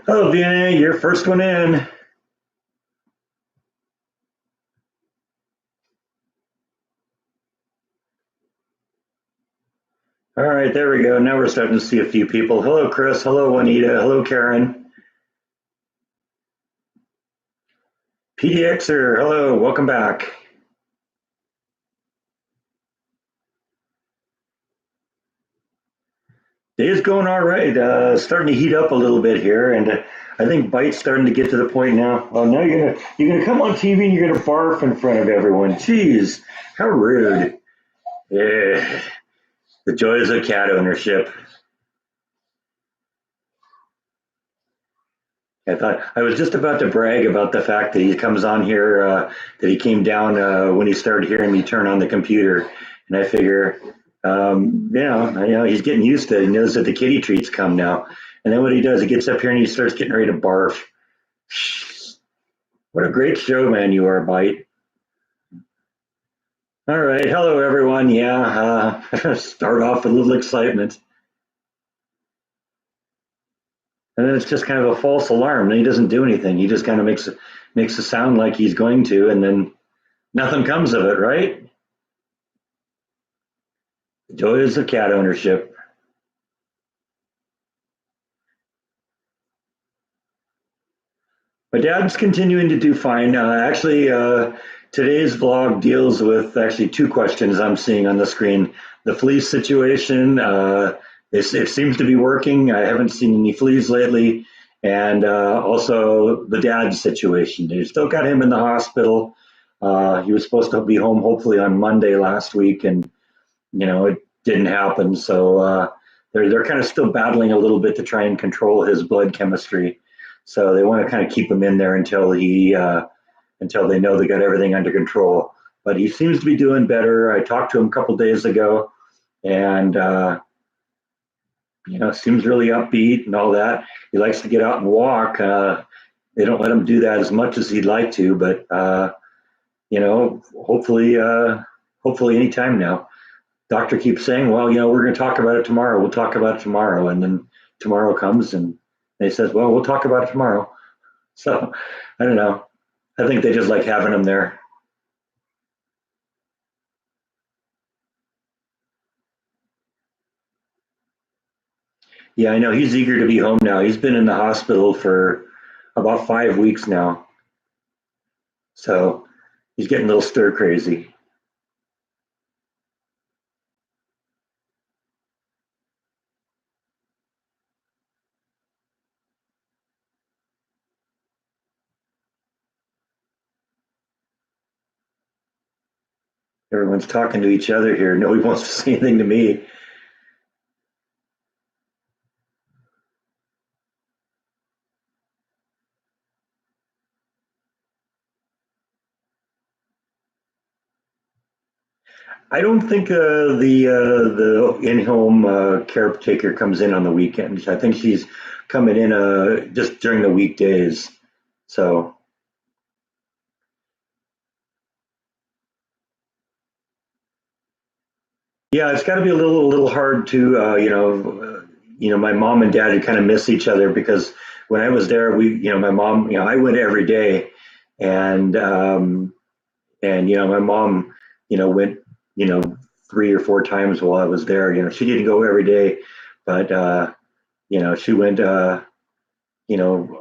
Hello, Vienna. You're first one in. All right, there we go. Now we're starting to see a few people. Hello, Chris. Hello, Juanita. Hello, Karen. PDXer. Hello. Welcome back. Day is going all right. Starting to heat up a little bit here, and I think Bite's starting to get to the point now. Oh, now you're gonna come on TV and you're gonna barf in front of everyone. Jeez, how rude. Yeah, the joys of cat ownership. I thought I was just about to brag about the fact that he comes on here, that he came down when he started hearing me turn on the computer, and I figure, he's getting used to it. He knows that the kitty treats come now, and then what he does, he gets up here and he starts getting ready to barf. What a great show, man, you are, Bite. All right, hello everyone. Yeah, start off with a little excitement. And then it's just kind of a false alarm. And he doesn't do anything. He just kind of makes a sound like he's going to, and then nothing comes of it, right? The joys of cat ownership. My dad's continuing to do fine. Today's vlog deals with actually two questions I'm seeing on the screen. The fleece situation, it seems to be working. I haven't seen any fleas lately. And also the dad's situation. They still got him in the hospital. He was supposed to be home hopefully on Monday last week, and it didn't happen. So they're kind of still battling a little bit to try and control his blood chemistry. So they want to kind of keep him in there until they know they got everything under control. But he seems to be doing better. I talked to him a couple days ago, and seems really upbeat and all that. He likes to get out and walk. They don't let him do that as much as he'd like to, but hopefully anytime now. Doctor keeps saying, well, we're going to talk about it tomorrow. We'll talk about it tomorrow. And then tomorrow comes and he says, well, we'll talk about it tomorrow. So I don't know. I think they just like having him there. Yeah, I know. He's eager to be home now. He's been in the hospital for about 5 weeks now. So he's getting a little stir crazy. Everyone's talking to each other here. Nobody wants to say anything to me. I don't think the in-home caretaker comes in on the weekends. I think she's coming in just during the weekdays. So yeah, it's got to be a little hard to my mom and dad kind of miss each other because when I was there, my mom, I went every day, and my mom, went, 3 or 4 times while I was there. She didn't go every day, but she went, a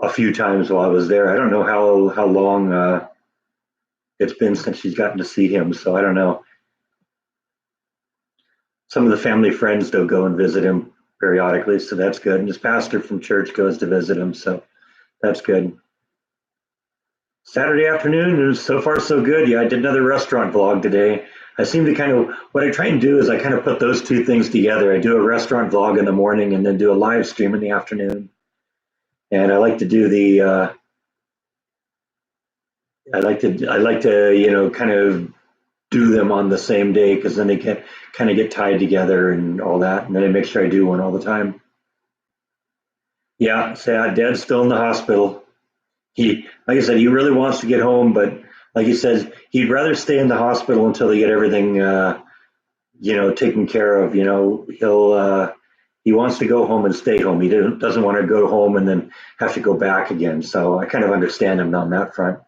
few times while I was there. I don't know how long it's been since she's gotten to see him, so I don't know. Some of the family friends do go and visit him periodically, so that's good. And his pastor from church goes to visit him, so that's good. Saturday afternoon, it was so far so good. Yeah, I did another restaurant vlog today. I seem to what I try and do is I kind of put those two things together. I do a restaurant vlog in the morning and then do a live stream in the afternoon. And I like to do kind of do them on the same day because then they can kind of get tied together and all that. And then I make sure I do one all the time. Yeah, sad. Dad's still in the hospital. Like I said, he really wants to get home, but like he says, he'd rather stay in the hospital until they get everything, taken care of. he wants to go home and stay home. He doesn't want to go home and then have to go back again. So I kind of understand him on that front.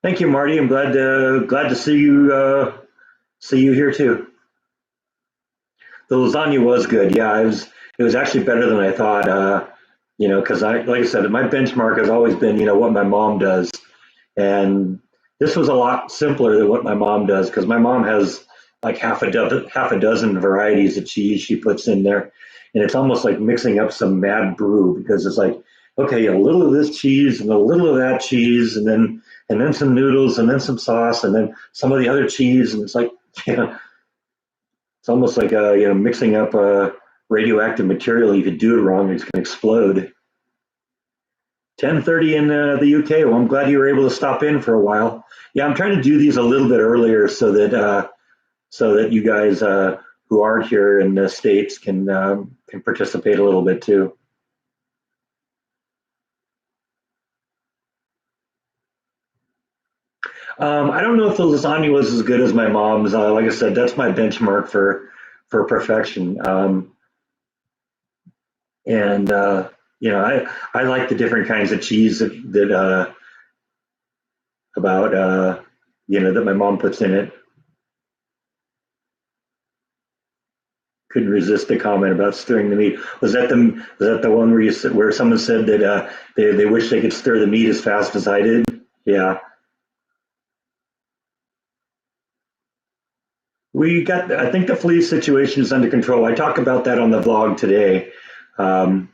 Thank you, Marty. I'm glad to see you here too. The lasagna was good. Yeah, it was actually better than I thought. Because like I said, my benchmark has always been what my mom does, and this was a lot simpler than what my mom does because my mom has like half a dozen varieties of cheese she puts in there, and it's almost like mixing up some mad brew because it's like, okay, a little of this cheese and a little of that cheese, and then some noodles and then some sauce and then some of the other cheese, and it's like it's almost like mixing up radioactive material. You could do it wrong, it's going to explode. 10:30 in the UK. Well, I'm glad you were able to stop in for a while. Yeah, I'm trying to do these a little bit earlier so that you guys who aren't here in the States can participate a little bit too. I don't know if the lasagna was as good as my mom's. Like I said, that's my benchmark for perfection. And I like the different kinds of cheese that about that my mom puts in it. Couldn't resist the comment about stirring the meat. Was that the one where where someone said that they wish they could stir the meat as fast as I did? Yeah, we got. I think the flea situation is under control. I talk about that on the vlog today. That'll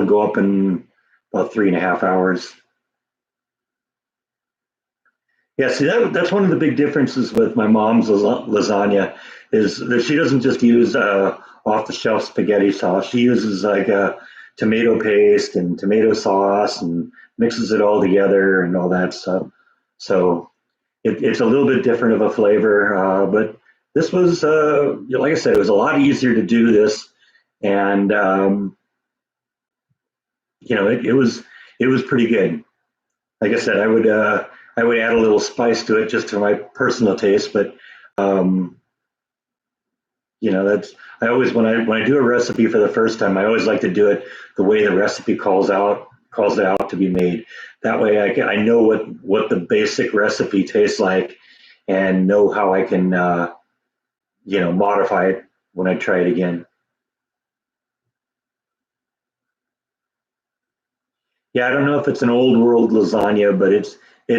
go up in about 3.5 hours. Yeah, see that's one of the big differences with my mom's lasagna is that she doesn't just use off the shelf spaghetti sauce. She uses like tomato paste and tomato sauce and mixes it all together and all that stuff. So it's a little bit different of a flavor, but this was like I said, it was a lot easier to do this, and it was pretty good. Like I said, I would add a little spice to it just for my personal taste, but um, that's I always when I do a recipe for the first time, I always like to do it the way the recipe calls it out to be made. That way, I know what the basic recipe tastes like, and know how I can modify it when I try it again. Yeah, I don't know if it's an old world lasagna, but it's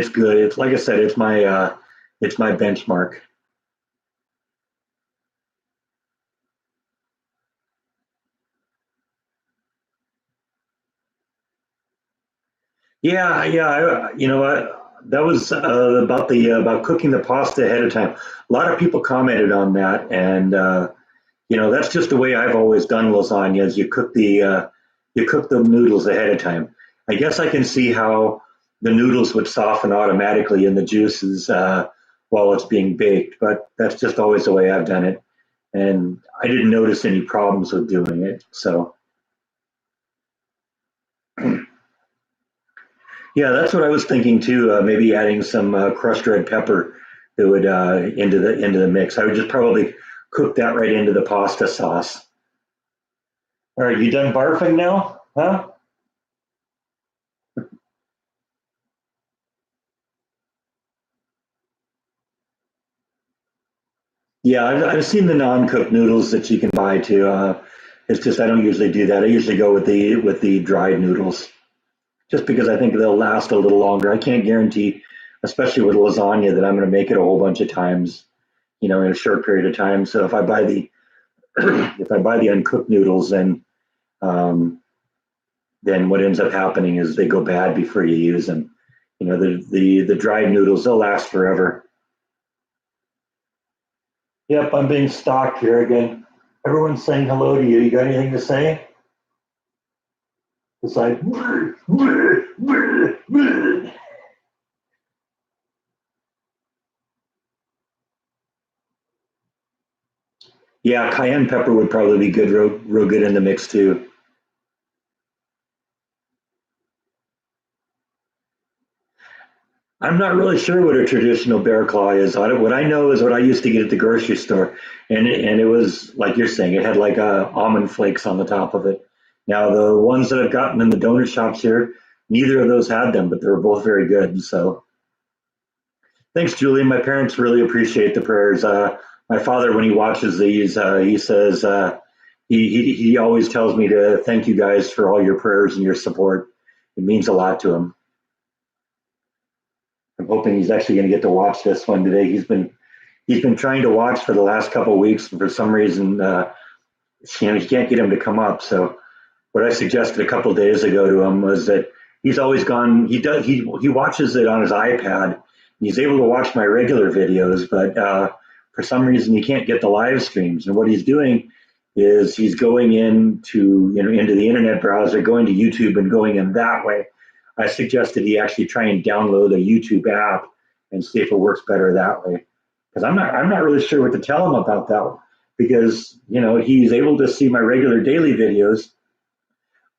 good. It's like I said, it's my benchmark. Yeah, yeah. that was about cooking the pasta ahead of time. A lot of people commented on that, and that's just the way I've always done lasagnas. You cook the noodles ahead of time. I guess I can see how the noodles would soften automatically in the juices while it's being baked, but that's just always the way I've done it, and I didn't notice any problems with doing it. So yeah, that's what I was thinking too. Maybe adding some crushed red pepper that would into the mix. I would just probably cook that right into the pasta sauce. All right, you done barfing now? Huh? Yeah, I've seen the non-cooked noodles that you can buy too. It's just I don't usually do that. I usually go with the dried noodles, just because I think they'll last a little longer. I can't guarantee, especially with lasagna, that I'm going to make it a whole bunch of times, in a short period of time. So if I buy the if I buy the uncooked noodles, um, then what ends up happening is they go bad before you use them. The dried noodles, they'll last forever. Yep, I'm being stalked here again. Everyone's saying hello to you. You got anything to say? It's like, yeah, cayenne pepper would probably be good, real good in the mix too. I'm not really sure what a traditional bear claw is. What I know is what I used to get at the grocery store, and it was like you're saying, it had like almond flakes on the top of it. Now the ones that I've gotten in the donut shops here, neither of those had them, but they were both very good. So thanks, Julie. My parents really appreciate the prayers. My father, when he watches these, he says he always tells me to thank you guys for all your prayers and your support. It means a lot to him. I'm hoping he's actually going to get to watch this one today. He's been trying to watch for the last couple of weeks, and for some reason, he can't get him to come up. So what I suggested a couple of days ago to him was that he's always gone. He watches it on his iPad. He's able to watch my regular videos, but for some reason he can't get the live streams. And what he's doing is he's going into the internet browser, going to YouTube, and going in that way. I suggested he actually try and download a YouTube app and see if it works better that way. Because I'm not really sure what to tell him about that one. Because he's able to see my regular daily videos,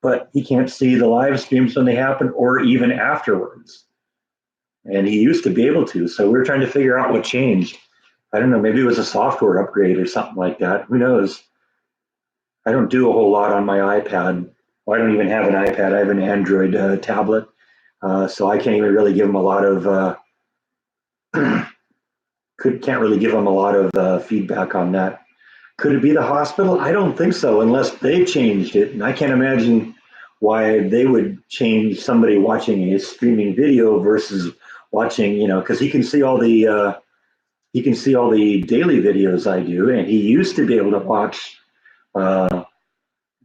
but he can't see the live streams when they happen or even afterwards. And he used to be able to. So we're trying to figure out what changed. I don't know. Maybe it was a software upgrade or something like that. Who knows? I don't do a whole lot on my iPad. Well, I don't even have an iPad. I have an Android tablet, so I can't even really give them a lot of can't really give them a lot of feedback on that. Could it be the hospital? I don't think so, unless they changed it, and I can't imagine why they would change somebody watching a streaming video versus watching, because he can see all the daily videos I do, and he used to be able to watch uh,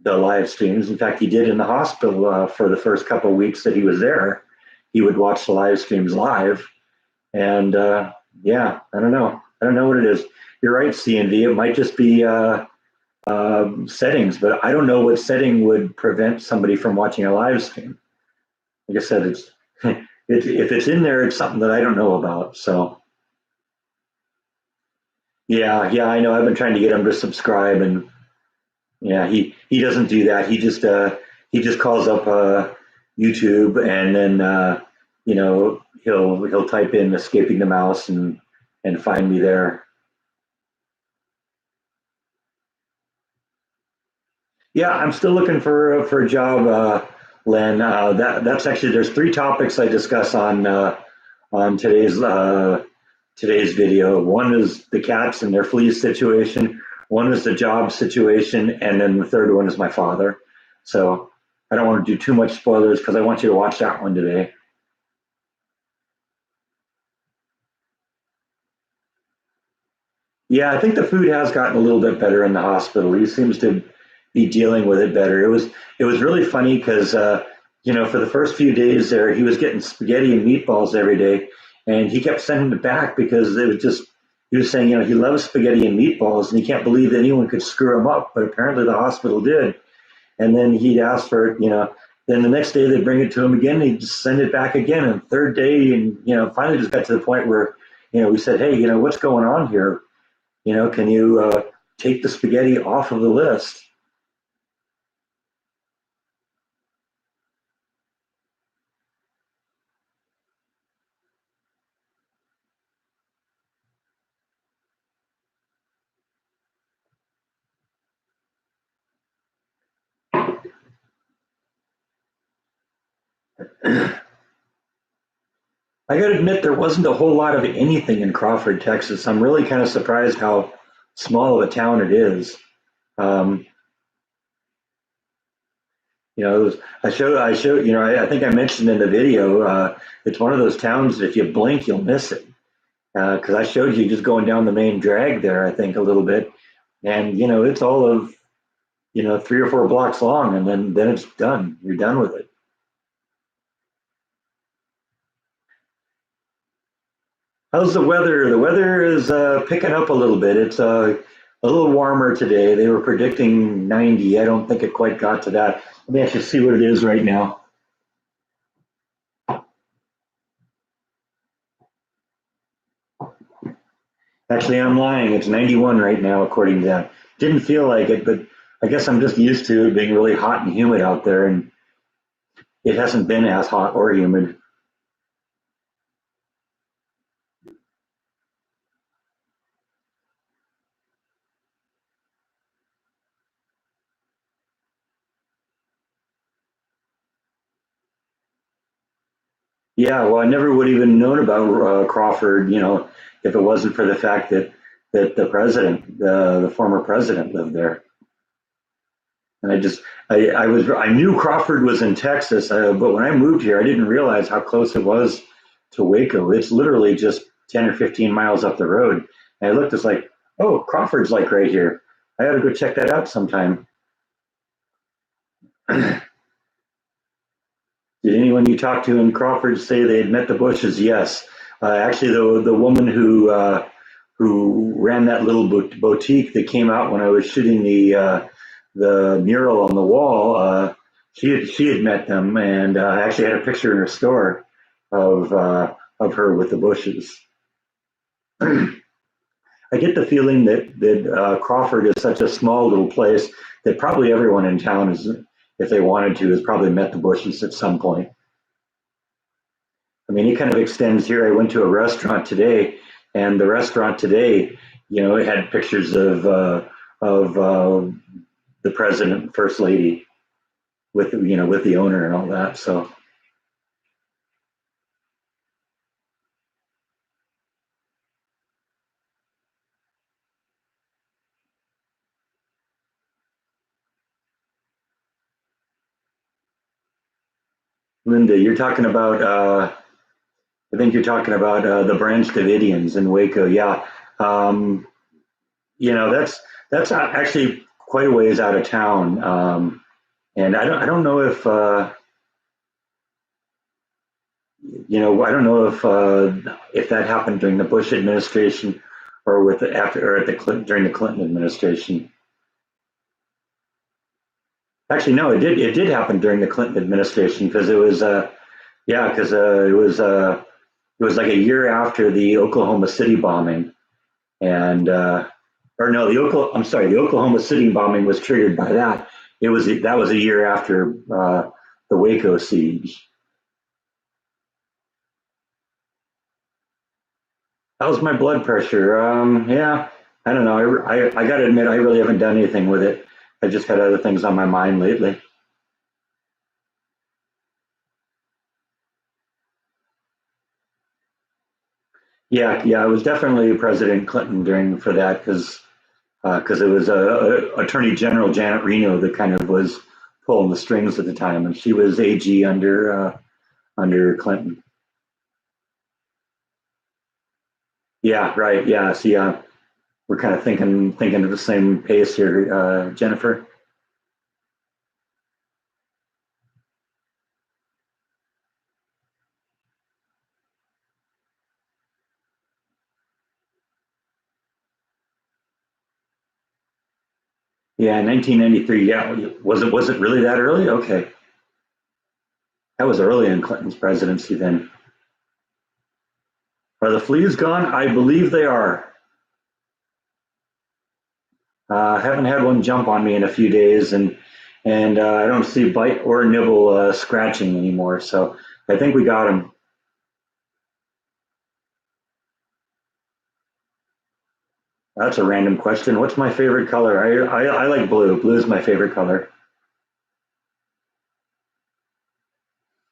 the live streams. In fact, he did in the hospital for the first couple of weeks that he was there. He would watch the live streams live, and yeah, I don't know. I don't know what it is. You're right, CNV. It might just be settings, but I don't know what setting would prevent somebody from watching a live stream. Like I said, it's if it's in there, it's something that I don't know about. So yeah, I know. I've been trying to get him to subscribe, and yeah, he doesn't do that. He just calls up YouTube, and then he'll type in "escaping the mouse" and find me there. Yeah, I'm still looking for a job, Len. That's actually there's three topics I discuss on today's video. One is the cats and their fleas situation. One is the job situation, and then the third one is my father. So I don't want to do too much spoilers because I want you to watch that one today. Yeah, I think the food has gotten a little bit better in the hospital. He seems to be dealing with it better. It was really funny because for the first few days there, he was getting spaghetti and meatballs every day, and he kept sending it back because it was just he was saying he loves spaghetti and meatballs, and he can't believe anyone could screw him up, but apparently the hospital did. And then he'd ask for it. Then the next day they'd bring it to him again, and he'd just send it back again, and third day, and finally just got to the point where we said, hey, what's going on here? Can you take the spaghetti off of the list? I got to admit, there wasn't a whole lot of anything in Crawford, Texas. I'm really kind of surprised how small of a town it is. Um, I showed, I think I mentioned in the video, it's one of those towns that if you blink, you'll miss it. Because I showed you just going down the main drag there, I think a little bit, and it's all of 3 or 4 blocks long, and then it's done. You're done with it. How's the weather? The weather is picking up a little bit. It's a little warmer today. They were predicting 90. I don't think it quite got to that. Let me actually see what it is right now. Actually, I'm lying. It's 91 right now, according to that. Didn't feel like it, but I guess I'm just used to it being really hot and humid out there, and it hasn't been as hot or humid. Yeah, well, I never would even known about Crawford, if it wasn't for the fact that the president, the former president, lived there. And I knew Crawford was in Texas, but when I moved here, I didn't realize how close it was to Waco. It's literally just 10 or 15 miles up the road. And I looked, it's like, oh, Crawford's like right here. I got to go check that out sometime. Did anyone you talked to in Crawford say they had met the Bushes? Yes. Actually, the woman who ran that little boutique that came out when I was shooting the mural on the wall, she had met them, and actually had a picture in her store of her with the Bushes. I get the feeling that Crawford is such a small little place that probably everyone in town is, if they wanted to, has probably met the Bushes at some point. I mean, it kind of extends here. I went to a restaurant today, and the restaurant today, it had pictures of the president, and first lady, with the owner and all that. So, Linda, you're talking about. I think you're talking about the Branch Davidians in Waco. Yeah, um, that's actually quite a ways out of town, and I don't know if that happened during the Bush administration or with the, after or at the Clinton, during the Clinton administration. Actually, no, it did happen during the Clinton administration because it was yeah, because it was like a year after the Oklahoma City bombing, and or no, I'm sorry, the Oklahoma City bombing was triggered by that. That was a year after the Waco siege. How's my blood pressure? Yeah, I don't know. I got to admit, I really haven't done anything with it. I just had other things on my mind lately. Yeah, yeah, it was definitely President Clinton during for that because it was Attorney General Janet Reno that kind of was pulling the strings at the time, and she was AG under Clinton. Yeah, right. Yeah, see, we're kind of thinking at the same pace here, Jennifer. Yeah, 1993. Yeah, was it really that early? Okay, that was early in Clinton's presidency. Then are the fleas gone? I believe they are. Haven't had one jump on me in a few days, and I don't see bite or nibble scratching anymore. So I think we got him. That's a random question. What's my favorite color? I like blue. Blue is my favorite color.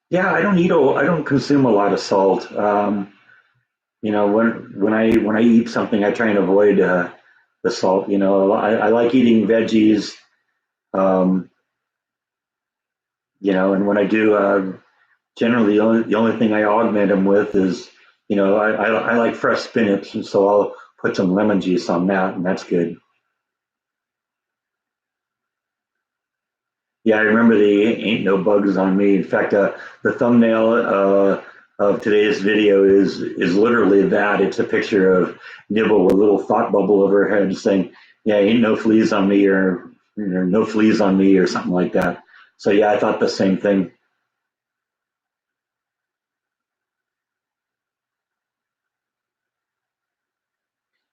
Yeah, I don't consume a lot of salt. When I eat something, I try and avoid the salt. I like eating veggies. Um, and when I do, generally the only thing I augment them with is, I like fresh spinach, and so I'll put some lemon juice on that, and that's good. Yeah, I remember the "Ain't No Bugs on Me." In fact, the thumbnail of today's video is literally that. It's a picture of Nibble with a little thought bubble over her head saying, "Yeah, ain't no fleas on me," or "No fleas on me," or something like that. So yeah, I thought the same thing.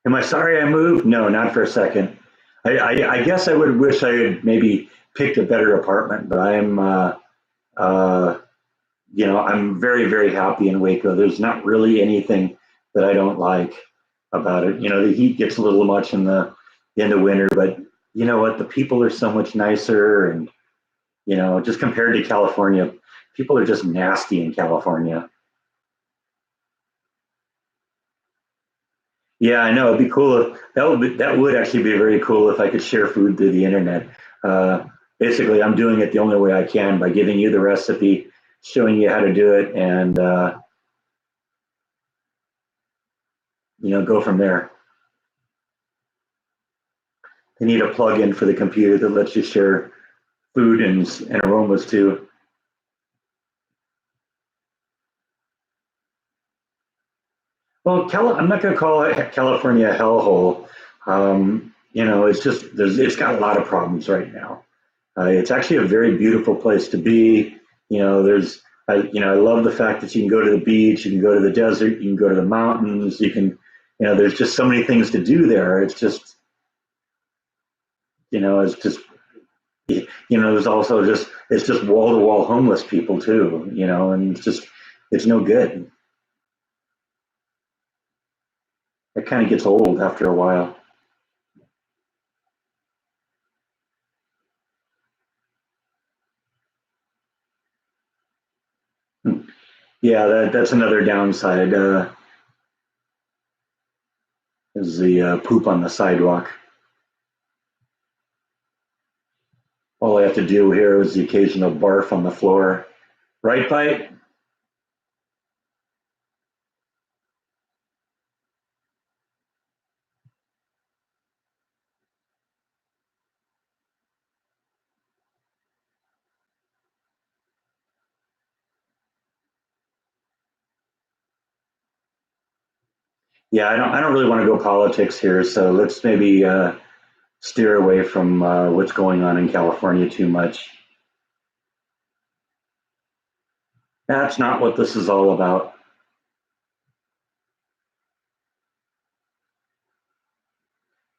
Am I sorry I moved? No, not for a second. I guess I would wish I had maybe picked a better apartment, but uh, I'm very, very happy in Waco. There's not really anything that I don't like about it. The heat gets a little much in the winter, but you know what? The people are so much nicer, and just compared to California, people are just nasty in California. Yeah, I know. It'd be cool. That would actually be very cool if I could share food through the internet. Uh, Basically, I'm doing it the only way I can by giving you the recipe, showing you how to do it, and go from there. They need a plug-in for the computer that lets you share food and aromas too. Well, I'm not going to call it California a hellhole. It's just it's got a lot of problems right now. It's actually a very beautiful place to be. I love the fact that you can go to the beach, you can go to the desert, you can go to the mountains, there's just so many things to do there. It's just, there's also it's just wall to wall homeless people too, and it's no good. It kind of gets old after a while. Yeah, that's another downside, is the poop on the sidewalk. All I have to do here is the occasional barf on the floor. Right, Bite? Yeah, I don't really want to go politics here, so let's maybe steer away from what's going on in California too much. That's not what this is all about.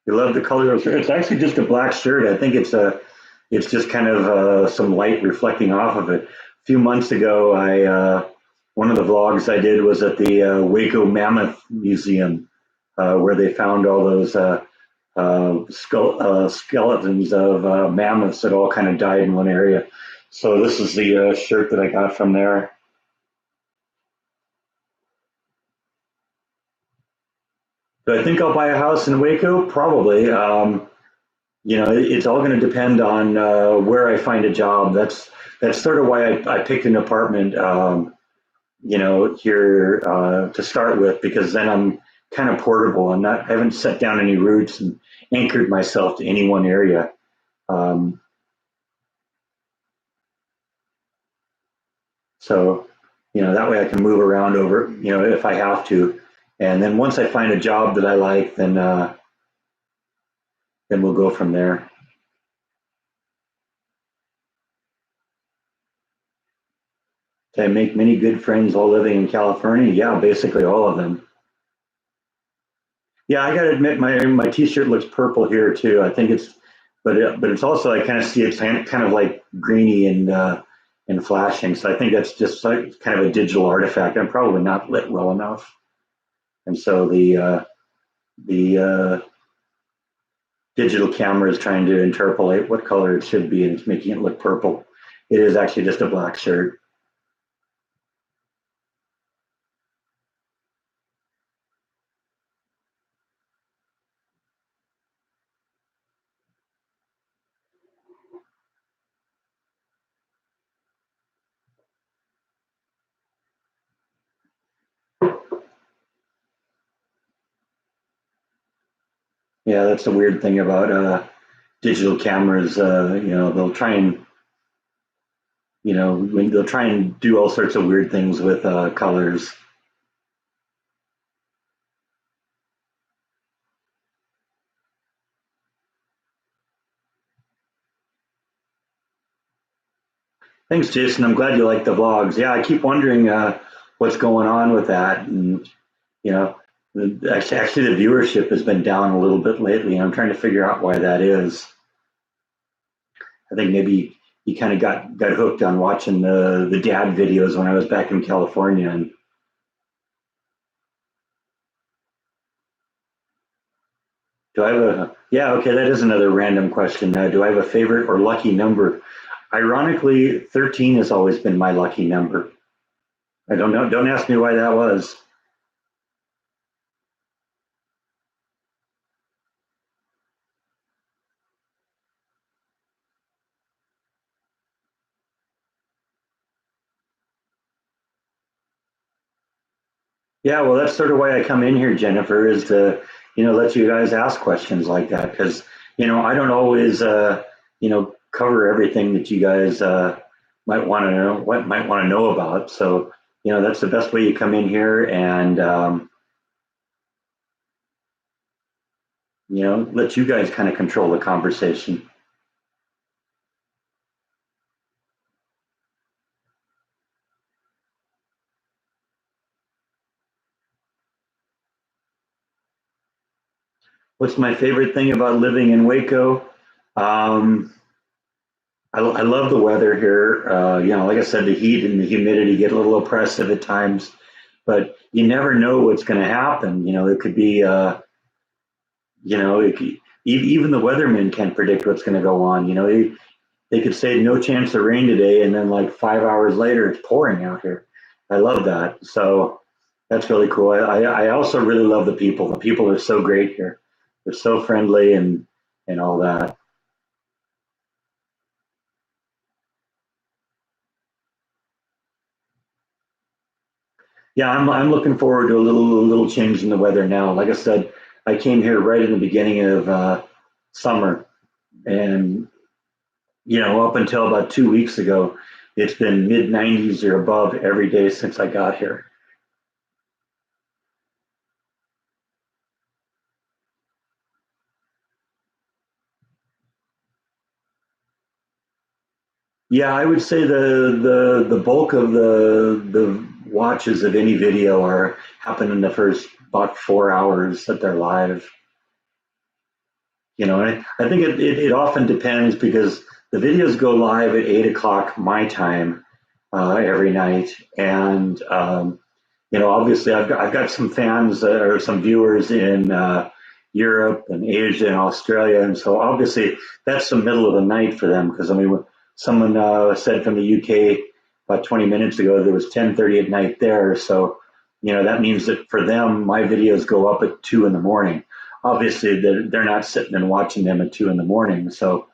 You love the color of shirt. It's actually just a black shirt. I think it's just kind of some light reflecting off of it. A few months ago, I one of the vlogs I did was at the Waco Mammoth Museum, where they found all those skeletons of mammoths that all kind of died in one area. So this is the shirt that I got from there. Do I think I'll buy a house in Waco? Probably. It's all going to depend on where I find a job. That's sort of why I picked an apartment, here to start with, because then I'm kind of portable. I haven't set down any roots and anchored myself to any one area. Um, so, that way I can move around over, if I have to. And then once I find a job that I like, then we'll go from there. Did I make many good friends all living in California? Yeah, basically all of them. Yeah, I got to admit, my T-shirt looks purple here too. I think but it's also I kind of see it's kind of like greeny and flashing. So I think that's just like kind of a digital artifact. I'm probably not lit well enough, and so the digital camera is trying to interpolate what color it should be, and it's making it look purple. It is actually just a black shirt. Yeah, that's the weird thing about digital cameras. They'll try and when they'll try and do all sorts of weird things with colors. Thanks, Jason. I'm glad you like the vlogs. Yeah, I keep wondering what's going on with that, and you know, actually the viewership has been down a little bit lately. And I'm trying to figure out why that is. I think maybe he kind of got hooked on watching the dad videos when I was back in California. And do I have a yeah? Okay, that is another random question. Do I have a favorite or lucky number? Ironically, 13 has always been my lucky number. I don't know. Don't ask me why that was. Yeah, well, that's sort of why I come in here, Jennifer, is to, let you guys ask questions like that because, I don't always, cover everything that you guys might want to know, what might want to know about. So, that's the best way you come in here and, let you guys kind of control the conversation. What's my favorite thing about living in Waco? Um, I love the weather here. Like I said, the heat and the humidity get a little oppressive at times, but you never know what's going to happen. It could be, even the weathermen can't predict what's going to go on. They could say no chance of rain today, and then like 5 hours later, it's pouring out here. I love that. So that's really cool. I also really love the people. The people are so great here. They're so friendly and all that. Yeah, I'm looking forward to a little change in the weather now. Like I said, I came here right in the beginning of summer, and up until about 2 weeks ago, it's been mid 90s or above every day since I got here. Yeah, I would say the bulk of the watches of any video are happen in the first about 4 hours that they're live. And I think it often depends because the videos go live at 8 o'clock my time every night, and obviously I've got some fans or some viewers in Europe and Asia and Australia, and so obviously that's the middle of the night for them because I mean, someone said from the UK about 20 minutes ago that it was 10:30 at night there, so that means that for them my videos go up at 2 in the morning. Obviously, they're not sitting and watching them at 2 in the morning, so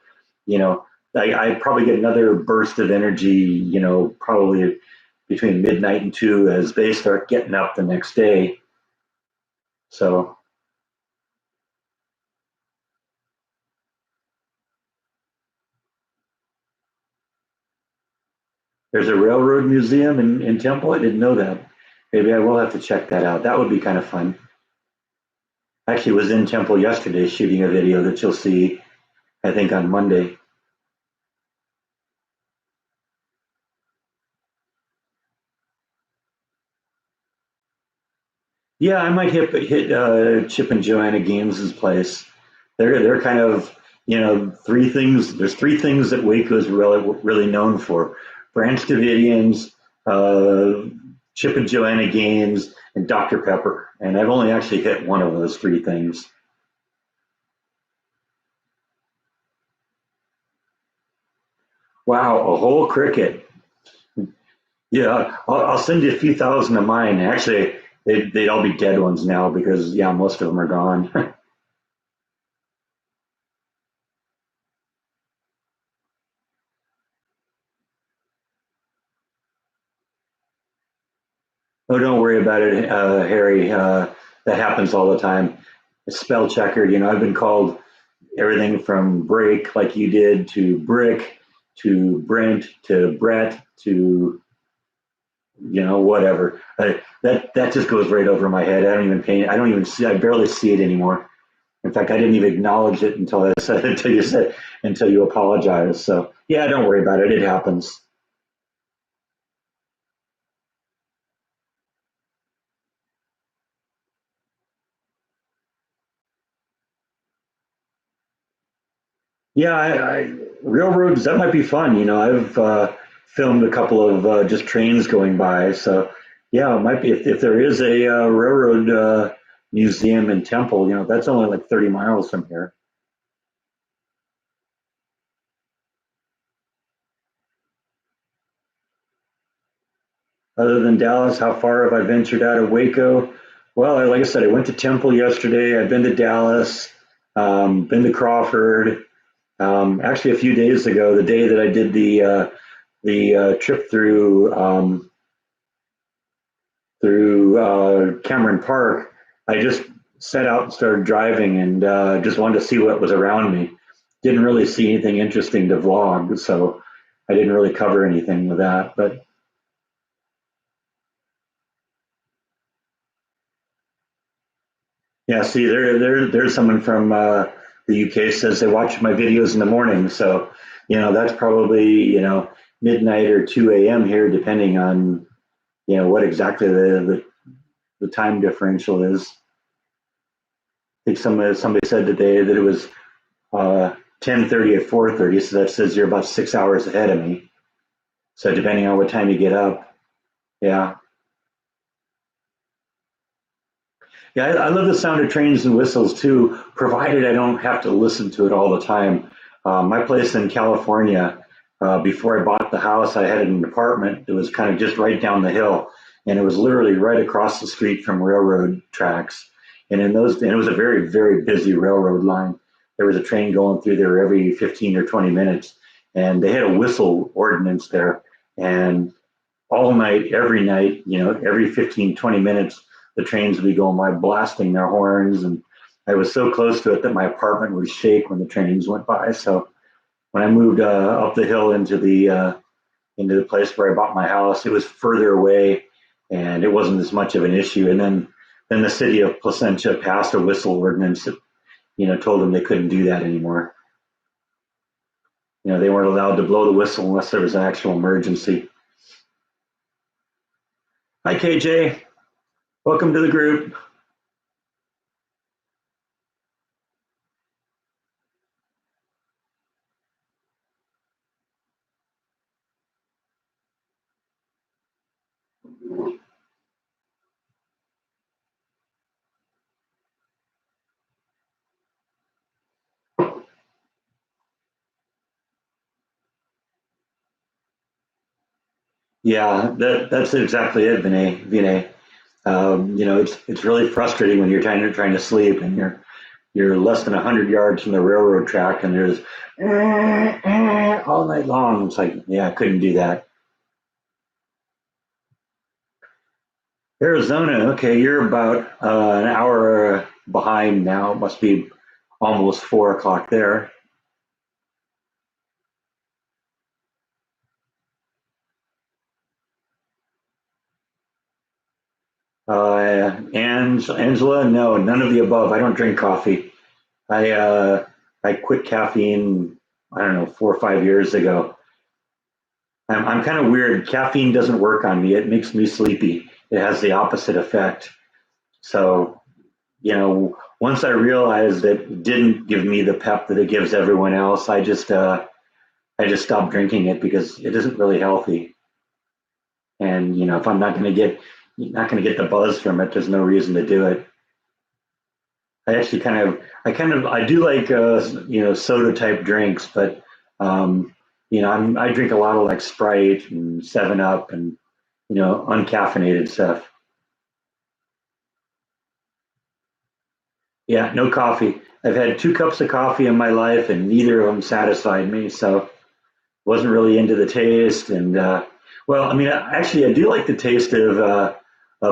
you know, I probably get another burst of energy, probably between midnight and 2 as they start getting up the next day. So there's a railroad museum in Temple. I didn't know that. Maybe I will have to check that out. That would be kind of fun. I actually was in Temple yesterday shooting a video that you'll see, I think, on Monday. Yeah, I might hit Chip and Joanna Games's place. They're kind of three things. There's three things that Waco is really known for: Branch Davidians, uh, Chip and Joanna Games, and Dr. Pepper. And I've only actually hit one of those three things. Wow, a whole cricket. Yeah, I'll send you a few thousand of mine. Actually, they'd all be dead ones now because yeah, most of them are gone. Oh, don't worry about it, Harry. That happens all the time. Spell checker, I've been called everything from break, like you did, to brick, to Brent, to Brett, to whatever. That just goes right over my head. I don't even pay. I don't even see. I barely see it anymore. In fact, I didn't even acknowledge it until I said until you apologized. So yeah, don't worry about it. It happens. Yeah, railroads, that might be fun. I've filmed a couple of just trains going by. So, yeah, it might be if there is a railroad museum in Temple, that's only like 30 miles from here. Other than Dallas, how far have I ventured out of Waco? Well, like I said, I went to Temple yesterday. I've been to Dallas, been to Crawford. Actually, a few days ago, the day that I did the trip through Cameron Park, I just set out and started driving and just wanted to see what was around me. Didn't really see anything interesting to vlog, so I didn't really cover anything with that. But yeah, see, there's someone from the UK says they watch my videos in the morning. So, that's probably, midnight or 2 a.m. here, depending on, what exactly the time differential is. I think somebody said today that it was 10:30 at 4:30, so that says you're about 6 hours ahead of me. So depending on what time you get up, yeah. Yeah, I love the sound of trains and whistles too, provided I don't have to listen to it all the time. My place in California, before I bought the house, I had an apartment that was kind of just right down the hill, and it was literally right across the street from railroad tracks. And it was a very, very busy railroad line. There was a train going through there every 15 or 20 minutes, and they had a whistle ordinance there. And all night, every night, every 15, 20 minutes, the trains would be going by blasting their horns. And I was so close to it that my apartment would shake when the trains went by. So when I moved up the hill into the place where I bought my house, it was further away and it wasn't as much of an issue. And then the city of Placentia passed a whistle ordinance that, told them they couldn't do that anymore. They weren't allowed to blow the whistle unless there was an actual emergency. Hi, KJ. Welcome to the group. Yeah, that's exactly it, Vinay. It's really frustrating when you're trying to sleep and you're less than 100 yards from the railroad track and there's all night long. It's like, yeah, I couldn't do that. Arizona, okay, you're about an hour behind now. It must be almost 4 o'clock there. And Angela, no, none of the above. I don't drink coffee. I quit caffeine, I don't know, 4 or 5 years ago. I'm kind of weird. Caffeine doesn't work on me. It makes me sleepy. It has the opposite effect. So, once I realized that it didn't give me the pep that it gives everyone else, I just stopped drinking it because it isn't really healthy. And if I'm not going to get the buzz from it, there's no reason to do it. I actually I do like soda type drinks, but I drink a lot of like Sprite and Seven Up and uncaffeinated stuff. Yeah, no coffee. I've had 2 cups of coffee in my life, and neither of them satisfied me. So wasn't really into the taste. And well, I mean, actually, I do like the taste of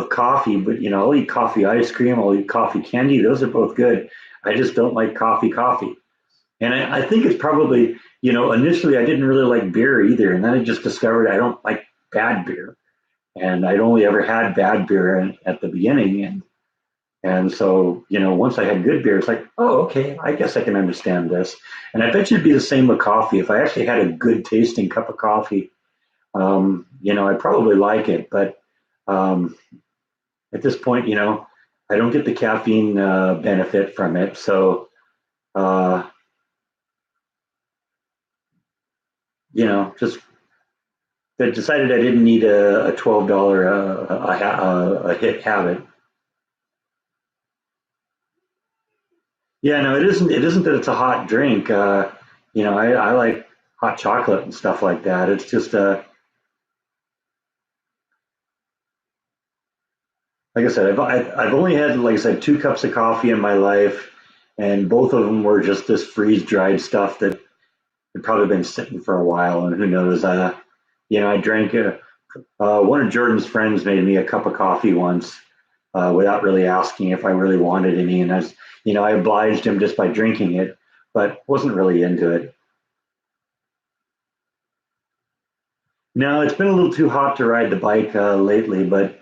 coffee, but I'll eat coffee ice cream. I'll eat coffee candy. Those are both good. I just don't like coffee. And I think it's probably, initially I didn't really like beer either. And then I just discovered I don't like bad beer. And I'd only ever had bad beer at the beginning. And so, once I had good beer, it's like, oh, okay, I guess I can understand this. And I bet you'd be the same with coffee. If I actually had a good tasting cup of coffee, I'd probably like it. But um, at this point, I don't get the caffeine benefit from it. So, uh, just I decided I didn't need a $12 a hit habit. Yeah, no, it isn't. It isn't that it's a hot drink. I like hot chocolate and stuff like that. It's just like I said, I've only had, like I said, 2 cups of coffee in my life, and both of them were just this freeze dried stuff that had probably been sitting for a while, and who knows. I drank one of Jordan's friends made me a cup of coffee once, without really asking if I really wanted any. And I obliged him just by drinking it, but wasn't really into it. No, it's been a little too hot to ride the bike lately, but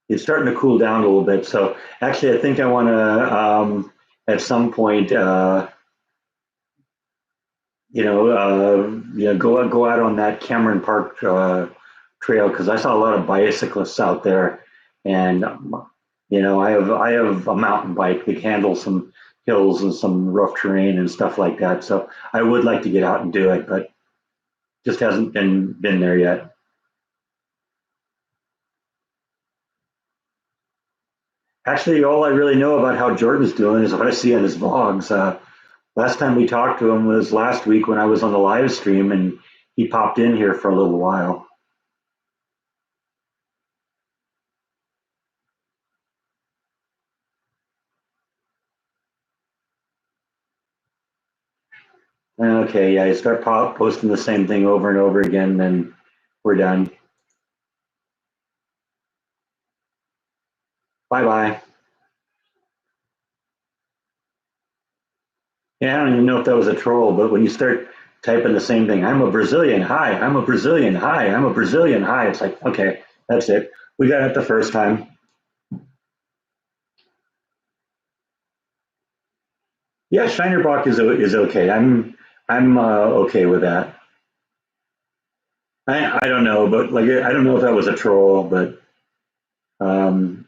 it's starting to cool down a little bit. So actually, I think I want to at some point, go out on that Cameron Park trail because I saw a lot of bicyclists out there, and I have a mountain bike that can handle some hills and some rough terrain and stuff like that. So I would like to get out and do it, but just hasn't been there yet. Actually, all I really know about how Jordan's doing is what I see on his vlogs. Last time we talked to him was last week when I was on the live stream, and he popped in here for a little while. Okay, yeah, you start posting the same thing over and over again, then we're done. Bye bye. Yeah, I don't even know if that was a troll, but when you start typing the same thing, I'm a Brazilian, hi, I'm a Brazilian, hi, I'm a Brazilian, hi, it's like, okay, that's it. We got it the first time. Yeah, Shinerbach is okay. I'm okay with that. I don't know, but like I don't know if that was a troll, but um,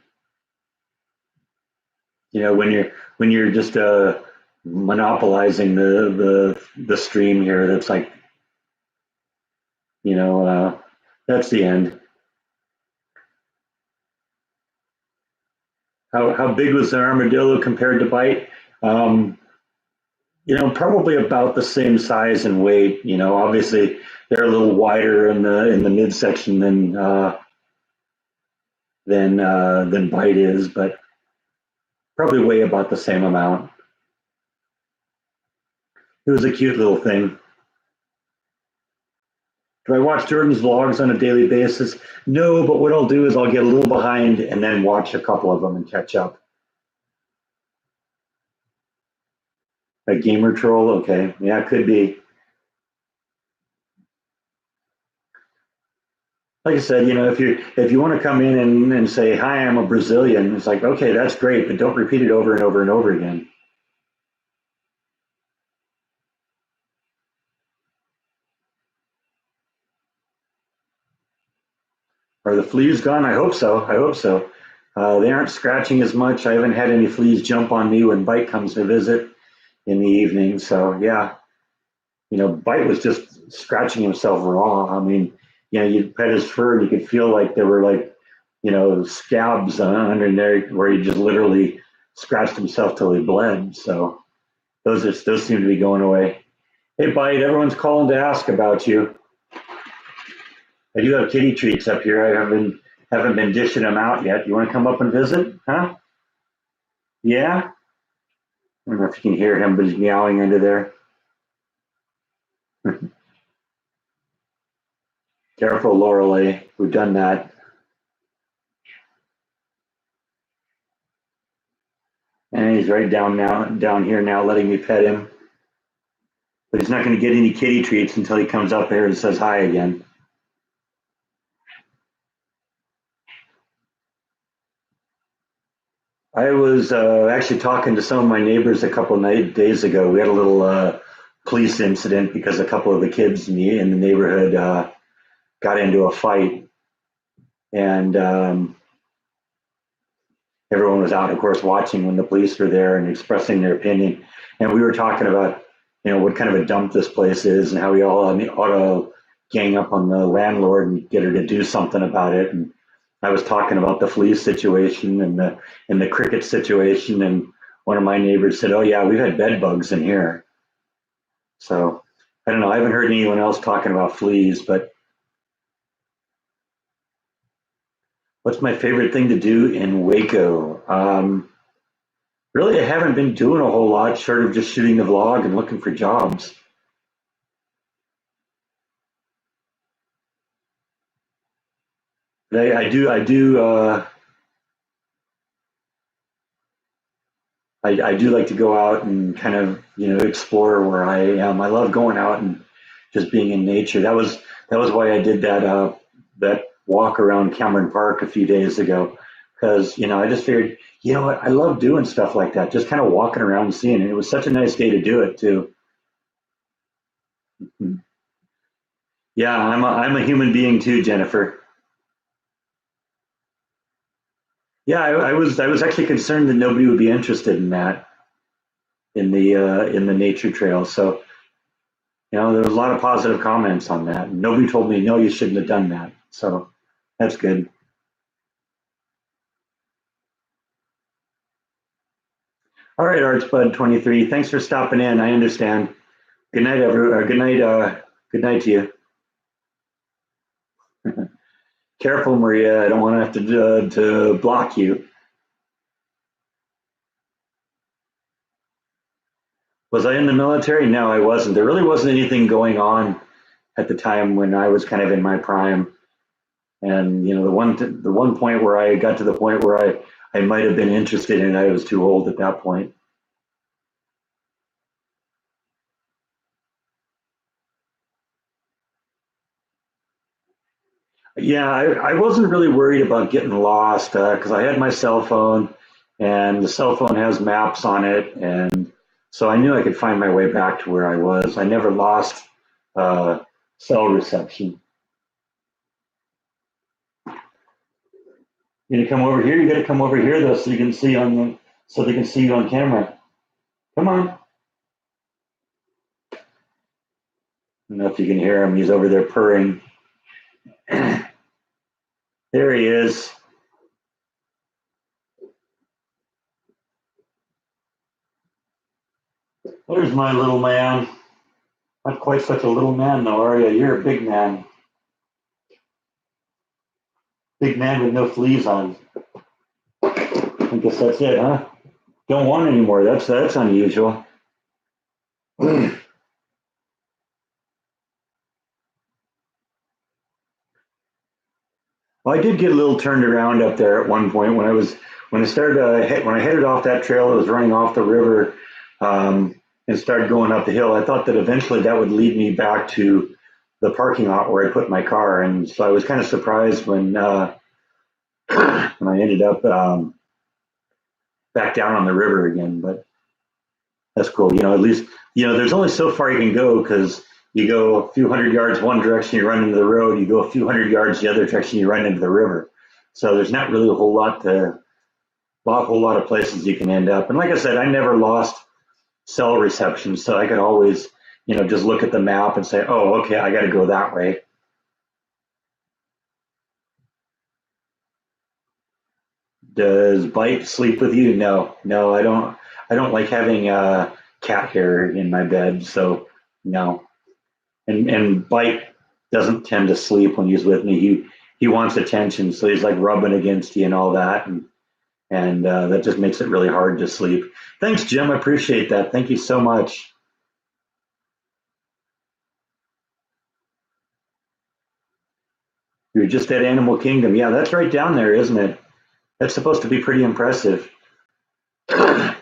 when you're just monopolizing the stream here, that's like you know that's the end. How big was the armadillo compared to Bite? Um, probably about the same size and weight. Obviously they're a little wider in the midsection than Bite is, but probably weigh about the same amount. It was a cute little thing. Do I watch Jordan's vlogs on a daily basis? No, but what I'll do is I'll get a little behind and then watch a couple of them and catch up. A gamer troll? Okay. Yeah, it could be. Like I said, if you want to come in and say, hi, I'm a Brazilian, it's like, okay, that's great, but don't repeat it over and over and over again. Are the fleas gone? I hope so. I hope so. They aren't scratching as much. I haven't had any fleas jump on me when Bite comes to visit in the evening. So yeah, Bite was just scratching himself raw. I mean, you'd pet his fur and you could feel like there were like, scabs under there where he just literally scratched himself till he bled. So those seem to be going away. Hey, Bite, everyone's calling to ask about you. I do have kitty treats up here. I haven't been dishing them out yet. You want to come up and visit? Huh? Yeah? I don't know if you can hear him, but he's meowing under there. Careful, Lorelei. We've done that. And he's right down here now, letting me pet him. But he's not going to get any kitty treats until he comes up here and says hi again. I was actually talking to some of my neighbors a couple of days ago. We had a little police incident because a couple of the kids in the neighborhood got into a fight, and everyone was out, of course, watching when the police were there and expressing their opinion. And we were talking about, what kind of a dump this place is and how we all ought to gang up on the landlord and get her to do something about it. And I was talking about the flea situation and the cricket situation, and one of my neighbors said, "Oh yeah, we've had bed bugs in here." So I don't know. I haven't heard anyone else talking about fleas, but what's my favorite thing to do in Waco? Really, I haven't been doing a whole lot short of just shooting the vlog and looking for jobs. I do I do like to go out and kind of explore where I am. I love going out and just being in nature. That was why I did that walk around Cameron Park a few days ago, because I just figured, what, I love doing stuff like that, just kind of walking around and seeing it. It was such a nice day to do it too. Yeah, I'm a human being too, Jennifer. Yeah, I was actually concerned that nobody would be interested in that, in the nature trail. So there was a lot of positive comments on that. Nobody told me no, you shouldn't have done that. So that's good. All right, Archbud 23. Thanks for stopping in. I understand. Good night, everyone. Good night. Good night to you. Careful, Maria. I don't want to have to block you. Was I in the military? No, I wasn't. There really wasn't anything going on at the time when I was kind of in my prime. And the one point where I got to the point where I might have been interested in it, I was too old at that point. Yeah, I wasn't really worried about getting lost because I had my cell phone, and the cell phone has maps on it, and so I knew I could find my way back to where I was. I never lost uh, cell reception. You gonna come over here? You got to come over here though, so you can see so they can see you on camera. Come on. I don't know if you can hear him. He's over there purring. There he is. There's my little man. Not quite such a little man though, are you? You're a big man. Big man with no fleas on. I guess that's it, huh? Don't want any more. That's unusual. Well, I did get a little turned around up there at one point when I headed off that trail. I was running off the river and started going up the hill. I thought that eventually that would lead me back to the parking lot where I put my car, and so I was kind of surprised when I ended up back down on the river again. But that's cool. At least there's only so far you can go because you go a few hundred yards one direction, you run into the road. You go a few hundred yards the other direction, you run into the river. So there's not really a whole lot of places you can end up. And like I said, I never lost cell reception, so I could always just look at the map and say, oh, okay, I got to go that way. Does Bite sleep with you? No, no, I don't. I don't like having cat hair in my bed, so no. And Bite doesn't tend to sleep when he's with me. He wants attention, so he's like rubbing against you and all that, and that just makes it really hard to sleep. Thanks, Jim. I appreciate that. Thank you so much. You're just at Animal Kingdom. Yeah, that's right down there, isn't it? That's supposed to be pretty impressive. How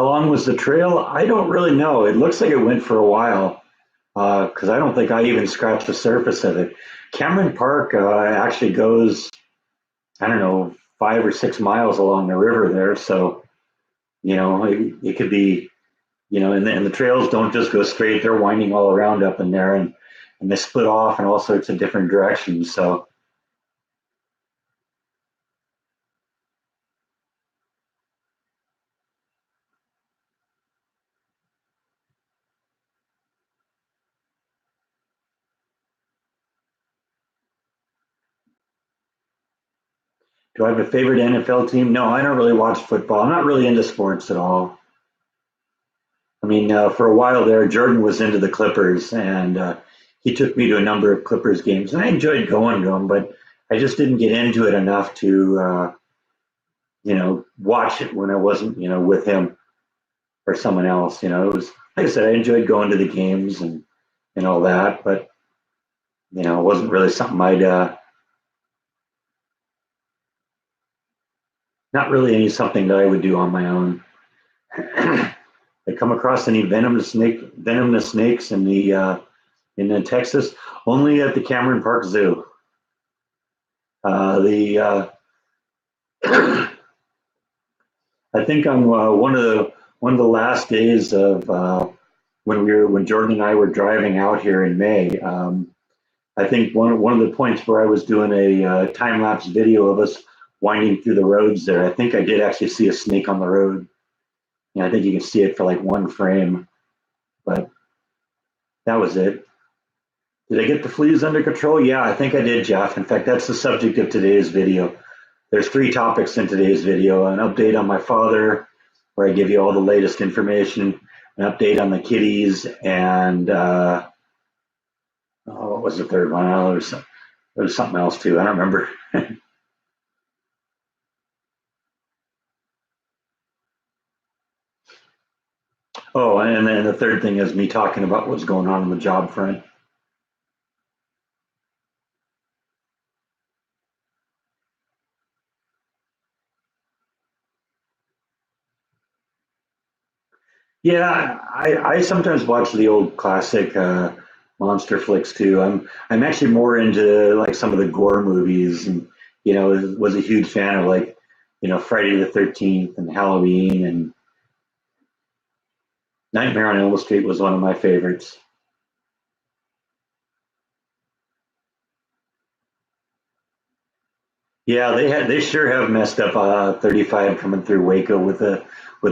long was the trail? I don't really know. It looks like it went for a while because I don't think I even scratched the surface of it. Cameron Park actually goes, I don't know, 5 or 6 miles along the river there. So, it could be, and the trails don't just go straight. They're winding all around up in there and they split off in all sorts of different directions. So, do I have a favorite NFL team? No, I don't really watch football. I'm not really into sports at all. I mean, for a while there, Jordan was into the Clippers, and he took me to a number of Clippers games, and I enjoyed going to them, but I just didn't get into it enough to, watch it when I wasn't, with him or someone else. It was like I said, I enjoyed going to the games and all that, but it wasn't really something I'd Not really any something that I would do on my own. I come across any venomous snakes in the Texas, only at the Cameron Park Zoo. The I think on one of the last days of when Jordan and I were driving out here in May. I think one of the points where I was doing a time lapse video of us winding through the roads there. I think I did actually see a snake on the road. Yeah, I think you can see it for like one frame, but that was it. Did I get the fleas under control? Yeah, I think I did, Jeff. In fact, that's the subject of today's video. There's three topics in today's video: an update on my father, where I give you all the latest information, an update on the kitties, and what was the third one? Oh, there was something else too. I don't remember. Oh, and then the third thing is me talking about what's going on the job front. Yeah, I sometimes watch the old classic monster flicks too. I'm actually more into like some of the gore movies, and was a huge fan of like Friday the 13th and Halloween, and Nightmare on Elm Street was one of my favorites. Yeah, they sure have messed up 35 coming through Waco with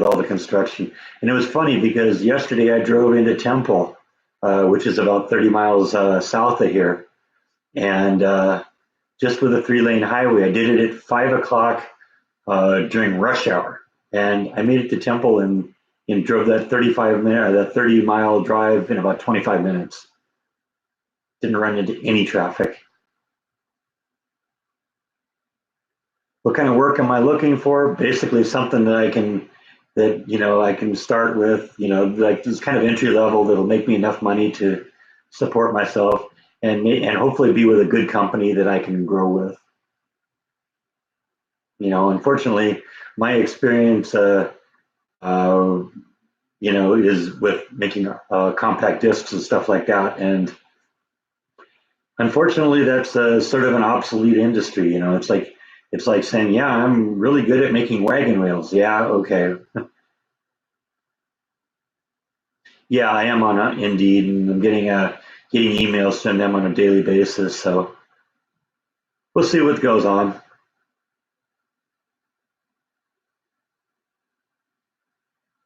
all the construction. And it was funny because yesterday I drove into Temple, which is about 30 miles south of here, and just with a three-lane highway. I did it at 5 o'clock during rush hour, and I made it to Temple and drove that 30-mile drive in about 25 minutes. Didn't run into any traffic. What kind of work am I looking for? Basically, something that I can start with, like this kind of entry level that'll make me enough money to support myself, and hopefully be with a good company that I can grow with. Unfortunately, my experience, uh, is with making compact discs and stuff like that, and unfortunately, that's sort of an obsolete industry. It's like saying, "Yeah, I'm really good at making wagon wheels." Yeah, okay. Yeah, I am on Indeed, and I'm getting emails from them on a daily basis. So we'll see what goes on.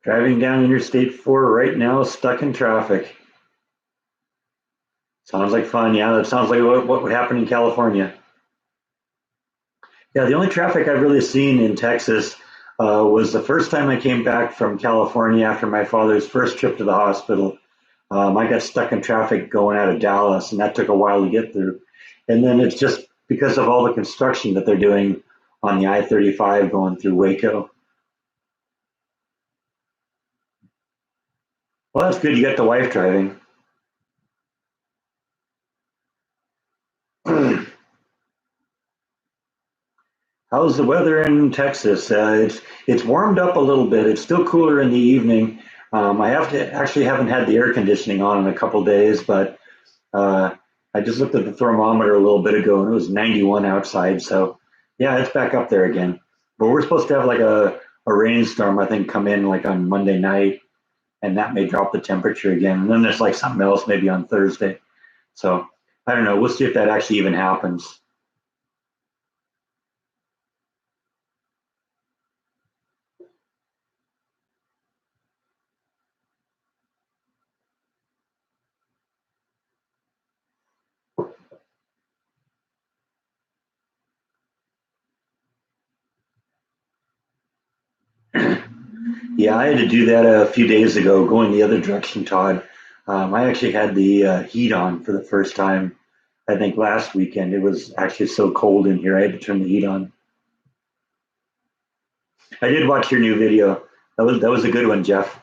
Driving down Interstate 4 right now, stuck in traffic. Sounds like fun. Yeah, that sounds like what would happen in California. Yeah, the only traffic I've really seen in Texas was the first time I came back from California after my father's first trip to the hospital. I got stuck in traffic going out of Dallas, and that took a while to get through. And then it's just because of all the construction that they're doing on the I-35 going through Waco. Well, that's good. You got the wife driving. How's the weather in Texas? It's warmed up a little bit. It's still cooler in the evening. I haven't had the air conditioning on in a couple days, but uh, I just looked at the thermometer a little bit ago and it was 91 outside. So yeah, it's back up there again. But we're supposed to have like a rainstorm, I think, come in like on Monday night, and that may drop the temperature again. And then there's like something else maybe on Thursday. So I don't know. We'll see if that actually even happens. Yeah, I had to do that a few days ago, going the other direction, Todd. I actually had the heat on for the first time, I think last weekend. It was actually so cold in here, I had to turn the heat on. I did watch your new video. That was a good one, Jeff.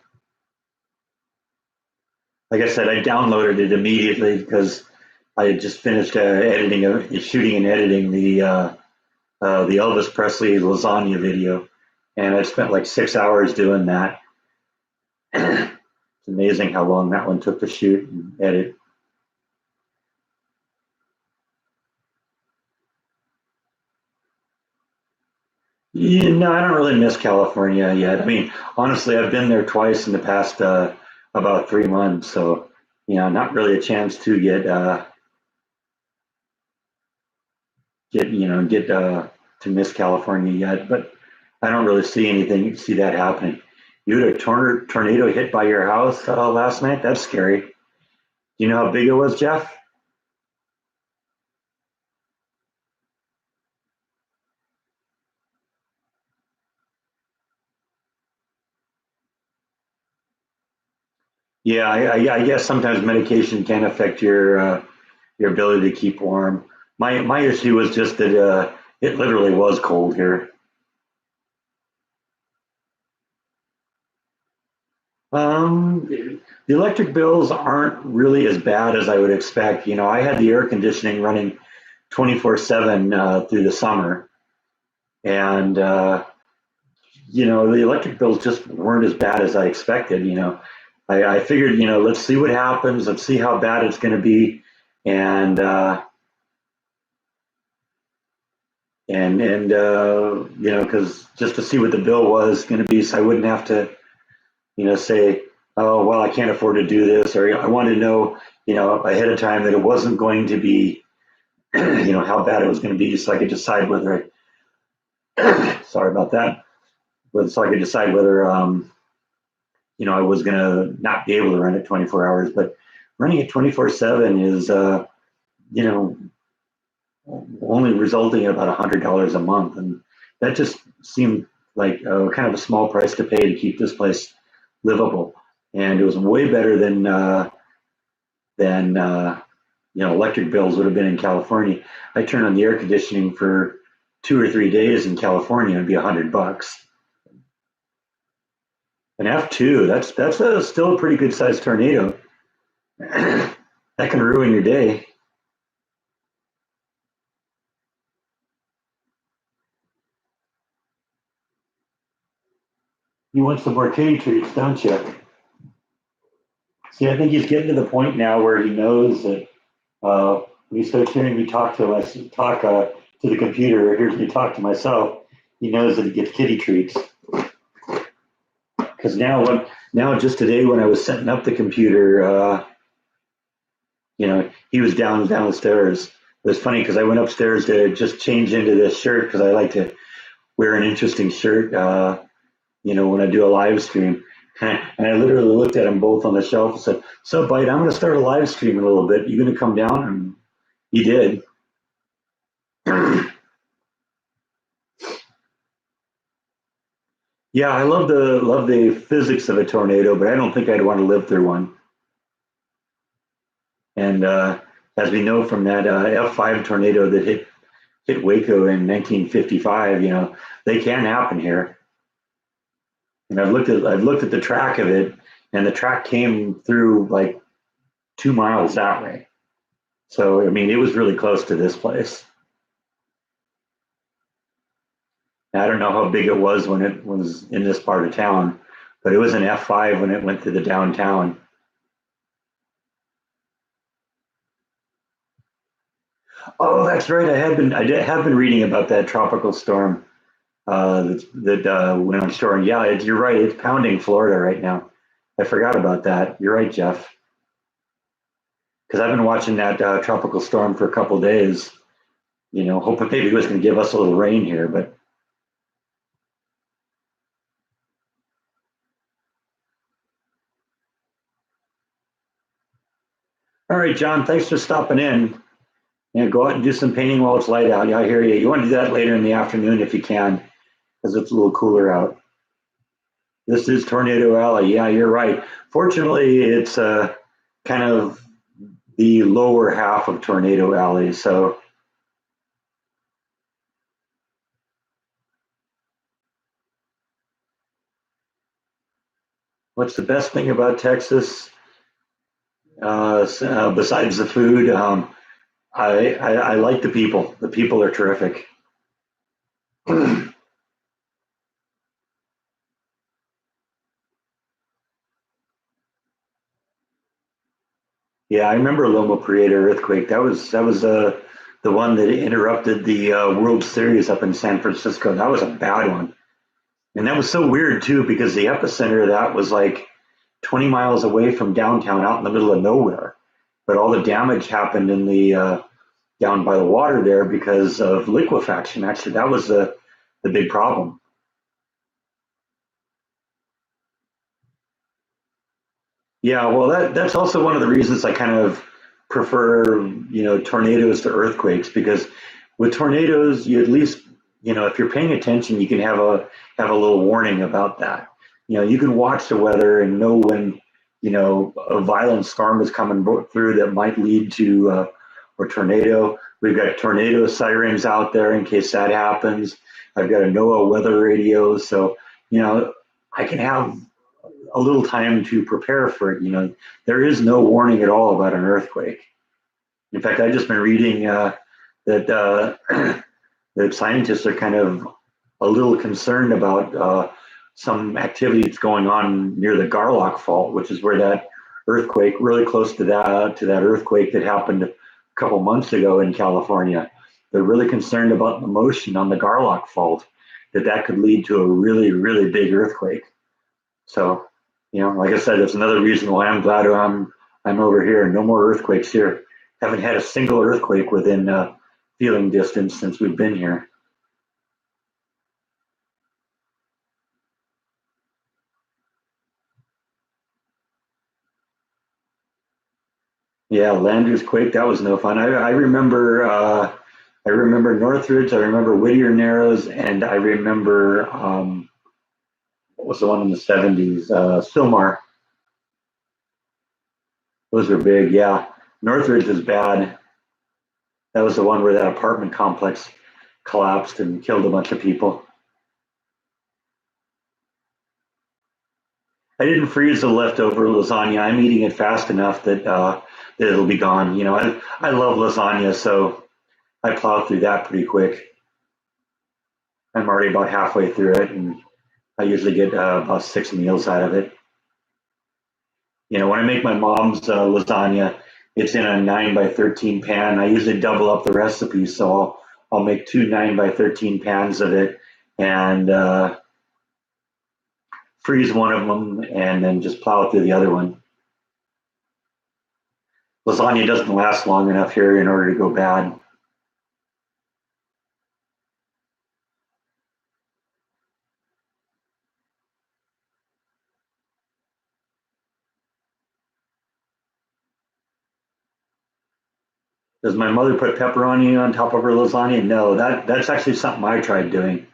Like I said, I downloaded it immediately because I had just finished shooting and editing the Elvis Presley lasagna video, and I spent like 6 hours doing that. It's amazing how long that one took to shoot and edit. Yeah, no, I don't really miss California yet. I mean, honestly, I've been there twice in the past about 3 months, so not really a chance to get to miss California yet. But I don't really see that happening. You had a tornado hit by your house last night. That's scary. Do you know how big it was, Jeff? Yeah, I guess sometimes medication can affect your ability to keep warm. My issue was just that it literally was cold here. The electric bills aren't really as bad as I would expect. I had the air conditioning running 24/7 through the summer, and the electric bills just weren't as bad as I expected. I figured, let's see what happens, let's see how bad it's going to be, and because just to see what the bill was going to be, so I wouldn't have to, say, oh, well, I can't afford to do this, or I wanted to know, ahead of time that it wasn't going to be, how bad it was going to be, so I could decide whether, sorry about that, but so I could decide whether, I was going to not be able to run it 24 hours, but running it 24/7 is, you know, only resulting in about $100 a month, and that just seemed like kind of a small price to pay to keep this place livable. And it was way better than electric bills would have been in California. I turn on the air conditioning for 2 or 3 days in California, it'd be $100. An F2, that's still a pretty good sized tornado. That can ruin your day. You want some more kitty treats, don't you? See, I think he's getting to the point now where he knows that when he starts hearing me talk to the computer, or hears me talk to myself, he knows that he gets kitty treats. Because now just today when I was setting up the computer, he was downstairs. It was funny because I went upstairs to just change into this shirt because I like to wear an interesting shirt, when I do a live stream. And I literally looked at them both on the shelf and said, "So, Bite, I'm going to start a live stream in a little bit. You going to come down?" And he did. Yeah, I love the physics of a tornado, but I don't think I'd want to live through one. And as we know from that F5 tornado that hit Waco in 1955, they can happen here. And I've looked at the track of it, and the track came through like 2 miles that way. So I mean, it was really close to this place. I don't know how big it was when it was in this part of town, but it was an F5 when it went through the downtown. Oh, that's right. I have been reading about that tropical storm that went on shore. And yeah, you're right. It's pounding Florida right now. I forgot about that. You're right, Jeff. Because I've been watching that tropical storm for a couple of days. Hoping maybe it was going to give us a little rain here. But all right, John. Thanks for stopping in. Go out and do some painting while it's light out. Yeah, I hear you. You want to do that later in the afternoon if you can, because it's a little cooler out. This is Tornado Alley. Yeah, you're right. Fortunately, it's kind of the lower half of Tornado Alley. So, what's the best thing about Texas besides the food? I like the people. The people are terrific. Yeah, I remember Loma Prieta earthquake. That was the one that interrupted the World Series up in San Francisco. That was a bad one, and that was so weird too because the epicenter of that was like 20 miles away from downtown, out in the middle of nowhere. But all the damage happened in the down by the water there because of liquefaction. Actually, that was the big problem. Yeah, well, that's also one of the reasons I kind of prefer, tornadoes to earthquakes because with tornadoes, you at least, if you're paying attention, you can have a little warning about that. You can watch the weather and know when, a violent storm is coming through that might lead to a tornado. We've got tornado sirens out there in case that happens. I've got a NOAA weather radio, so I can have a little time to prepare for it. There is no warning at all about an earthquake. In fact, I've just been reading that that scientists are kind of a little concerned about some activity that's going on near the Garlock Fault, which is where that earthquake, really close to that earthquake that happened a couple months ago in California. They're really concerned about the motion on the Garlock Fault, that could lead to a really, really big earthquake. So, like I said, it's another reason why I'm glad I'm over here. No more earthquakes here. Haven't had a single earthquake within feeling distance since we've been here. Yeah, Landers quake. That was no fun. I remember. I remember Northridge. I remember Whittier Narrows, and I remember what was the one in the '70s? Sylmar. Those were big. Yeah, Northridge was bad. That was the one where that apartment complex collapsed and killed a bunch of people. I didn't freeze the leftover lasagna. I'm eating it fast enough that it'll be gone. I love lasagna, so I plow through that pretty quick. I'm already about halfway through it, and I usually get about 6 meals out of it. When I make my mom's lasagna, it's in a 9 by 13 pan. I usually double up the recipe, so I'll make two 9 by 13 pans of it and freeze one of them, and then just plow through the other one. Lasagna doesn't last long enough here in order to go bad. Does my mother put pepperoni on top of her lasagna? No, that's actually something I tried doing.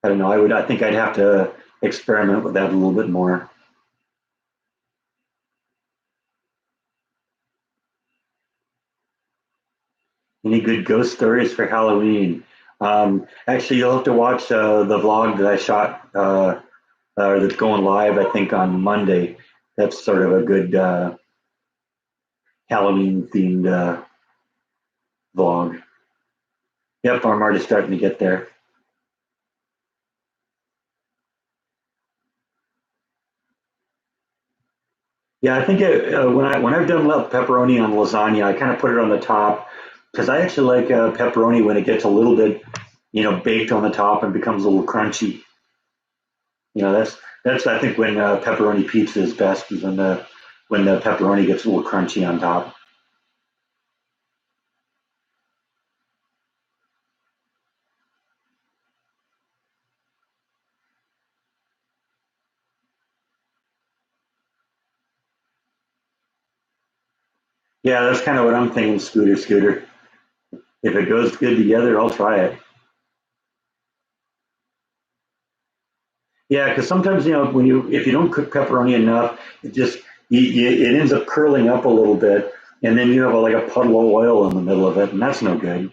I don't know. I think I'd have to experiment with that a little bit more. Any good ghost stories for Halloween? Actually, you'll have to watch the vlog that I shot that's going live, I think, on Monday. That's sort of a good Halloween themed vlog. Yep, I'm already starting to get there. Yeah, I think when I've done pepperoni on lasagna, I kind of put it on the top because I actually like pepperoni when it gets a little bit, baked on the top and becomes a little crunchy. That's I think when pepperoni pizza is best is when the pepperoni gets a little crunchy on top. Yeah, that's kind of what I'm thinking, Scooter. If it goes good together, I'll try it. Yeah, because sometimes when if you don't cook pepperoni enough, it ends up curling up a little bit, and then you have like a puddle of oil in the middle of it, and that's no good.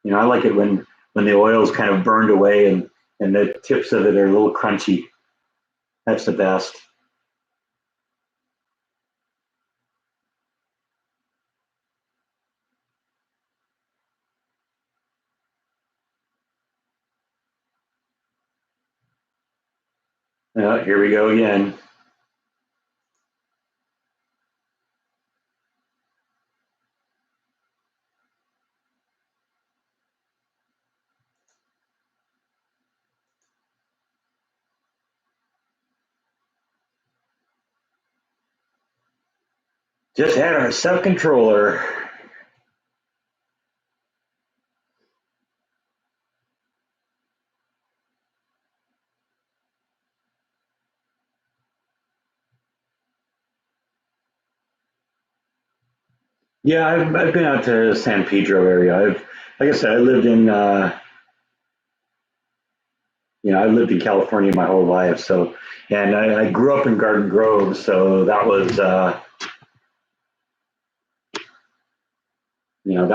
I like it when the oil is kind of burned away and the tips of it are a little crunchy. That's the best. Here we go again. Just had our self controller. Yeah, I've been out to San Pedro area. Like I said, I lived in I lived in California my whole life. So, and I grew up in Garden Grove, so that was that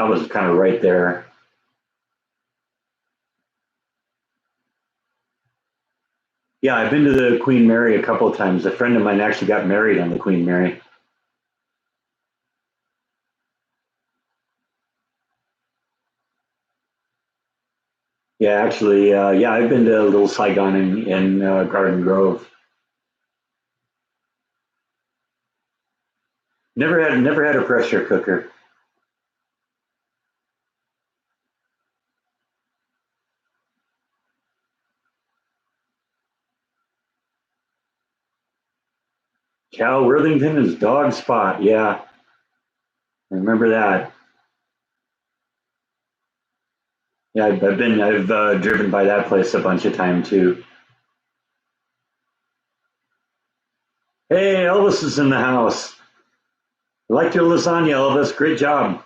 was kind of right there. Yeah, I've been to the Queen Mary a couple of times. A friend of mine actually got married on the Queen Mary. Yeah, actually, yeah, I've been to Little Saigon in Garden Grove. Never had a pressure cooker. Cal Worthington is dog spot. Yeah, I remember that. Yeah, I've driven by that place a bunch of time too. Hey, Elvis is in the house. I liked your lasagna, Elvis. Great job.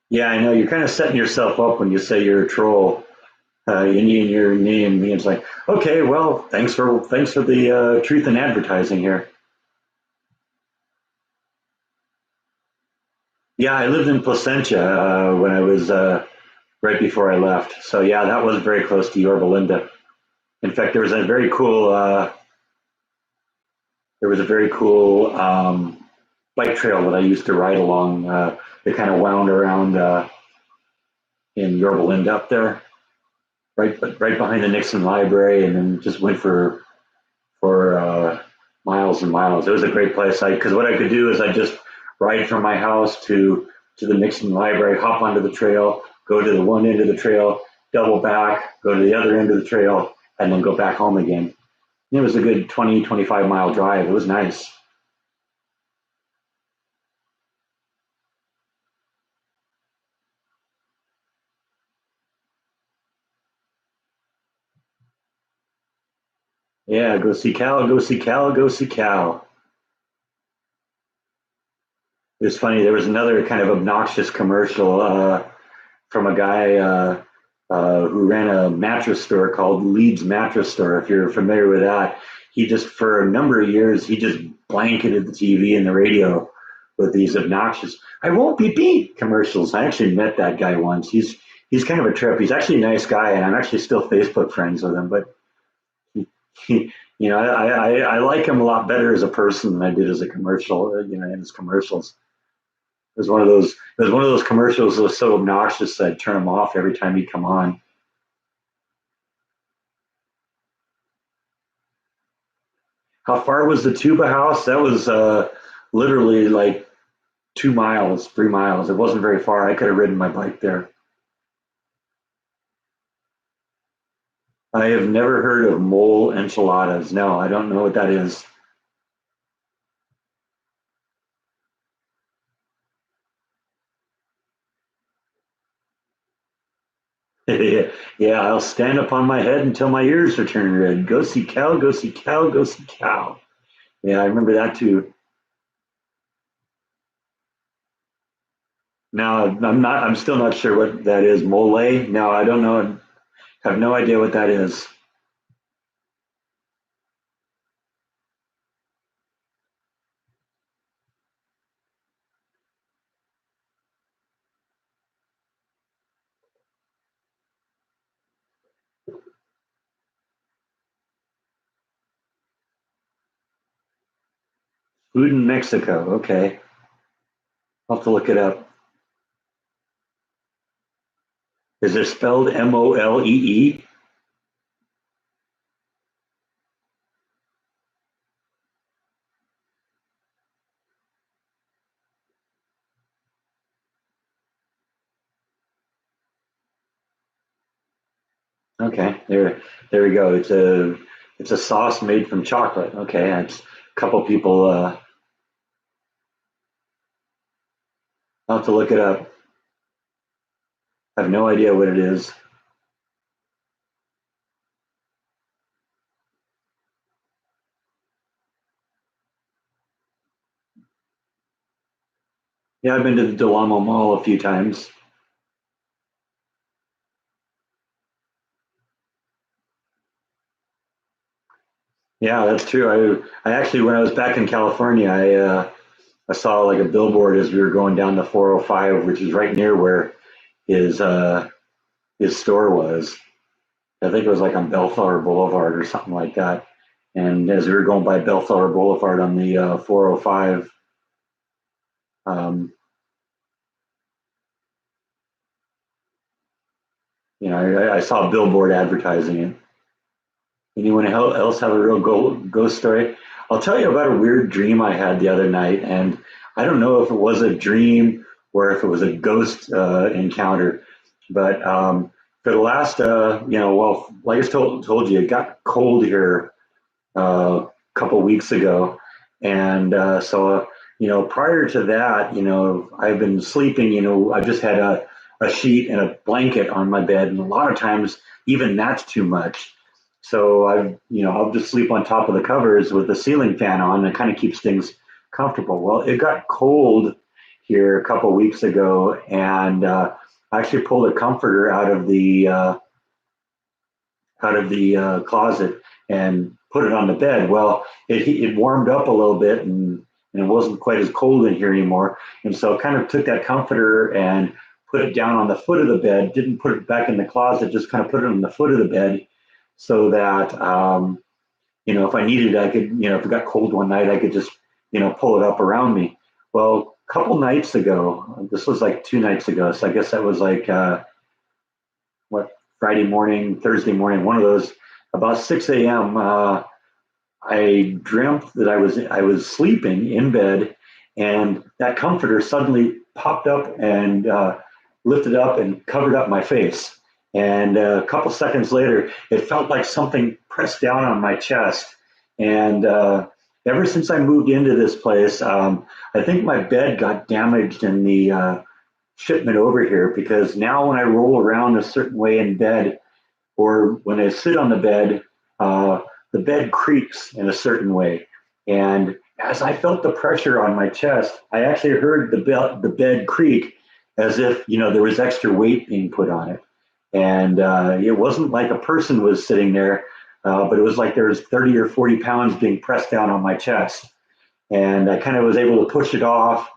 Yeah, I know you're kind of setting yourself up when you say you're a troll. In your name, it's like, okay, well, thanks for the truth in advertising here. Yeah, I lived in Placentia when I was right before I left. So yeah, that was very close to Yorba Linda. In fact, there was a very cool bike trail that I used to ride along. That kind of wound around in Yorba Linda up there, right behind the Nixon Library, and then just went for miles and miles. It was a great place. Because what I could do is I just ride from my house to the Nixon Library, hop onto the trail, go to the one end of the trail, double back, go to the other end of the trail, and then go back home again. And it was a good 20-25 mile drive. It was nice. Yeah, go see Cal, go see Cal, go see Cal. It was funny. There was another kind of obnoxious commercial from a guy who ran a mattress store called Leeds Mattress Store. If you're familiar with that, he just for a number of years he just blanketed the TV and the radio with these obnoxious "I won't be beat" commercials. I actually met that guy once. He's kind of a trip. He's actually a nice guy, and I'm actually still Facebook friends with him. But I like him a lot better as a person than I did as a commercial. In his commercials. It was one of those commercials that was so obnoxious that I'd turn him off every time he'd come on. How far was the Tuba house? That was literally like 2 miles, 3 miles. It wasn't very far. I could have ridden my bike there. I have never heard of mole enchiladas. No, I don't know what that is. Yeah, I'll stand up on my head until my ears are turned red. Go see cow, go see cow, go see cow. Yeah, I remember that too. Now I'm still not sure what that is. Mole? No, I don't know. I have no idea what that is. Food in Mexico. Okay. I'll have to look it up. Is it spelled Molee? Okay, there we go. It's a sauce made from chocolate. Okay, it's a couple people. I'll have to look it up. I have no idea what it is. Yeah, I've been to the Del Amo Mall a few times. Yeah, that's true. I actually, when I was back in California, I saw like a billboard as we were going down the 405, which is right near where his uh, his store was. I think it was like on Bellflower Boulevard or something like that. And as we were going by Bellflower Boulevard on the 405, um, I saw a billboard advertising it. Anyone else have a real ghost story? I'll tell you about a weird dream I had the other night, and I don't know if it was a dream or if it was a ghost encounter. But for the last, well, like I told you, it got cold here a couple weeks ago, and prior to that, I've been sleeping. I just had a sheet and a blanket on my bed, and a lot of times even that's too much. So I'll just sleep on top of the covers with the ceiling fan on, and it kind of keeps things comfortable. Well, it got cold here a couple weeks ago, and I actually pulled a comforter out of the closet and put it on the bed. Well, it warmed up a little bit, and it wasn't quite as cold in here anymore. And so I kind of took that comforter and put it down on the foot of the bed, didn't put it back in the closet, just kind of put it on the foot of the bed so that, if I needed, I could, if it got cold one night, I could just, pull it up around me. Well, a couple nights ago, this was like 2 nights ago. So I guess that was like, what, Friday morning, Thursday morning, one of those, about 6 a.m. I dreamt that I was sleeping in bed, and that comforter suddenly popped up and lifted up and covered up my face. And a couple seconds later, it felt like something pressed down on my chest. And ever since I moved into this place, I think my bed got damaged in the shipment over here, because now when I roll around a certain way in bed, or when I sit on uh, the bed creaks in a certain way. And as I felt the pressure on my chest, I actually heard the bed creak as if, there was extra weight being put on it. And it wasn't like a person was sitting there, but it was like there was 30 or 40 pounds being pressed down on my chest. And I kind of was able to push it off.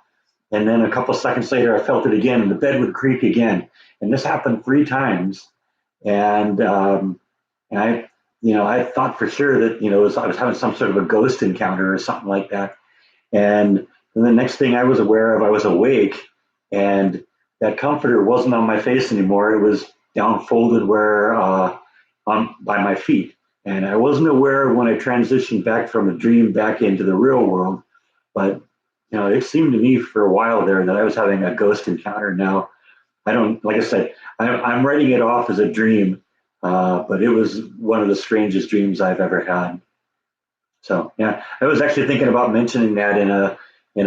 And then a couple seconds later, I felt it again, and the bed would creak again. And this happened 3 times. And I thought for sure that I was having some sort of a ghost encounter or something like that. And then the next thing I was aware of, I was awake, and that comforter wasn't on my face anymore. It was down folded where on by my feet. And I wasn't aware when I transitioned back from a dream back into the real world, but it seemed to me for a while there that I was having a ghost encounter. Now, I don't, like I said, I'm writing it off as a dream, but it was one of the strangest dreams I've ever had. So yeah, I was actually thinking about mentioning that in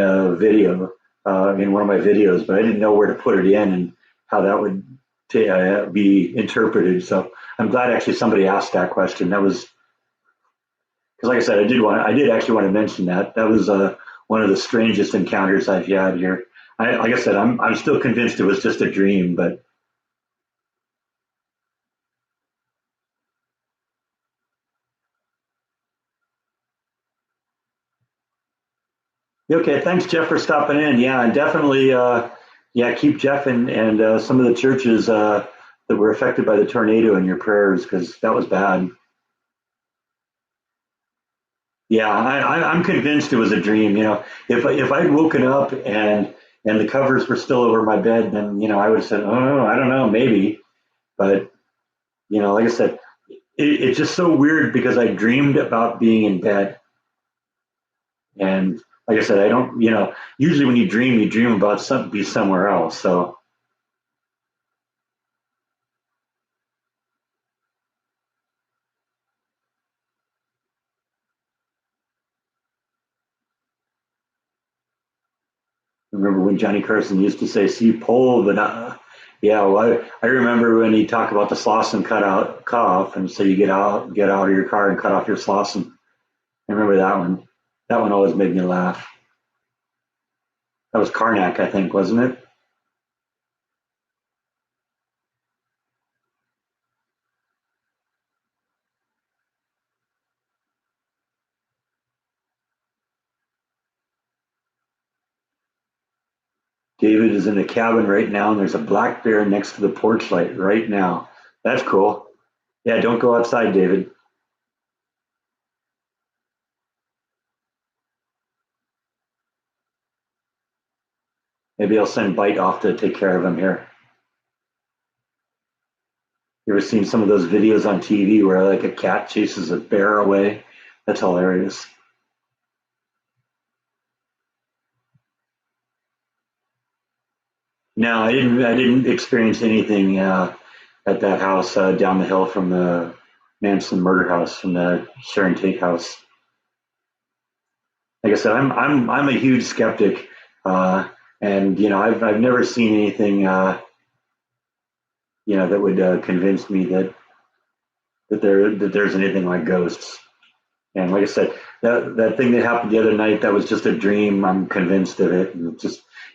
a video, in one of my videos, but I didn't know where to put it in and how that would be interpreted. So I'm glad actually somebody asked that question. That was because, like I said, I did actually want to mention that. That was one of the strangest encounters I've had here. Like I said, I'm still convinced it was just a dream, but okay, thanks, Jeff, for stopping in. Yeah, and definitely, yeah, keep Jeff and some of the churches that were affected by the tornado in your prayers, because that was bad. Yeah, I'm convinced it was a dream. If I'd woken up and and the covers were still over my bed, then I would have said, oh, I don't know, maybe. But like I said, it's just so weird because I dreamed about being in bed, and like I said, I don't. Usually when you dream about something be somewhere else. So remember when Johnny Carson used to say, "See pole, but yeah." Well, I remember when he talked about the Slauson cutoff, and so you get out of your car and cut off your Slauson. I remember that one. That one always made me laugh. That was Karnak, I think, wasn't it? David is in a cabin right now, and there's a black bear next to the porch light right now. That's cool. Yeah, don't go outside, David. Maybe I'll send Bite off to take care of him here. You ever seen some of those videos on TV where like a cat chases a bear away? That's hilarious. No, I didn't. I didn't experience anything at that house down the hill from the Manson murder house, from the Sharon Tate house. Like I said, I'm a huge skeptic, and I've never seen anything that would convince me that there's anything like ghosts. And like I said, that thing that happened the other night, that was just a dream. I'm convinced of it. And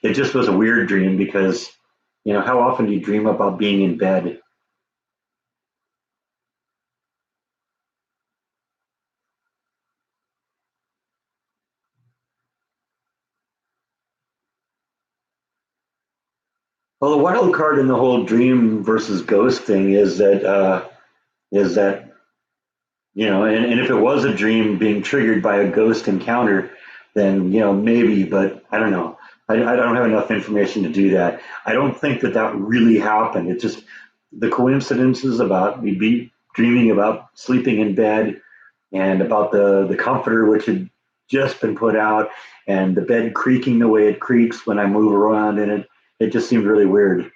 it just was a weird dream because how often do you dream about being in bed? Well, the wild card in the whole dream versus ghost thing is that and if it was a dream being triggered by a ghost encounter, then maybe, but I don't know. I don't have enough information to do that. I don't think that really happened. It just the coincidences about me be dreaming about sleeping in bed and about the comforter which had just been put out and the bed creaking the way it creaks when I move around in it. It just seemed really weird.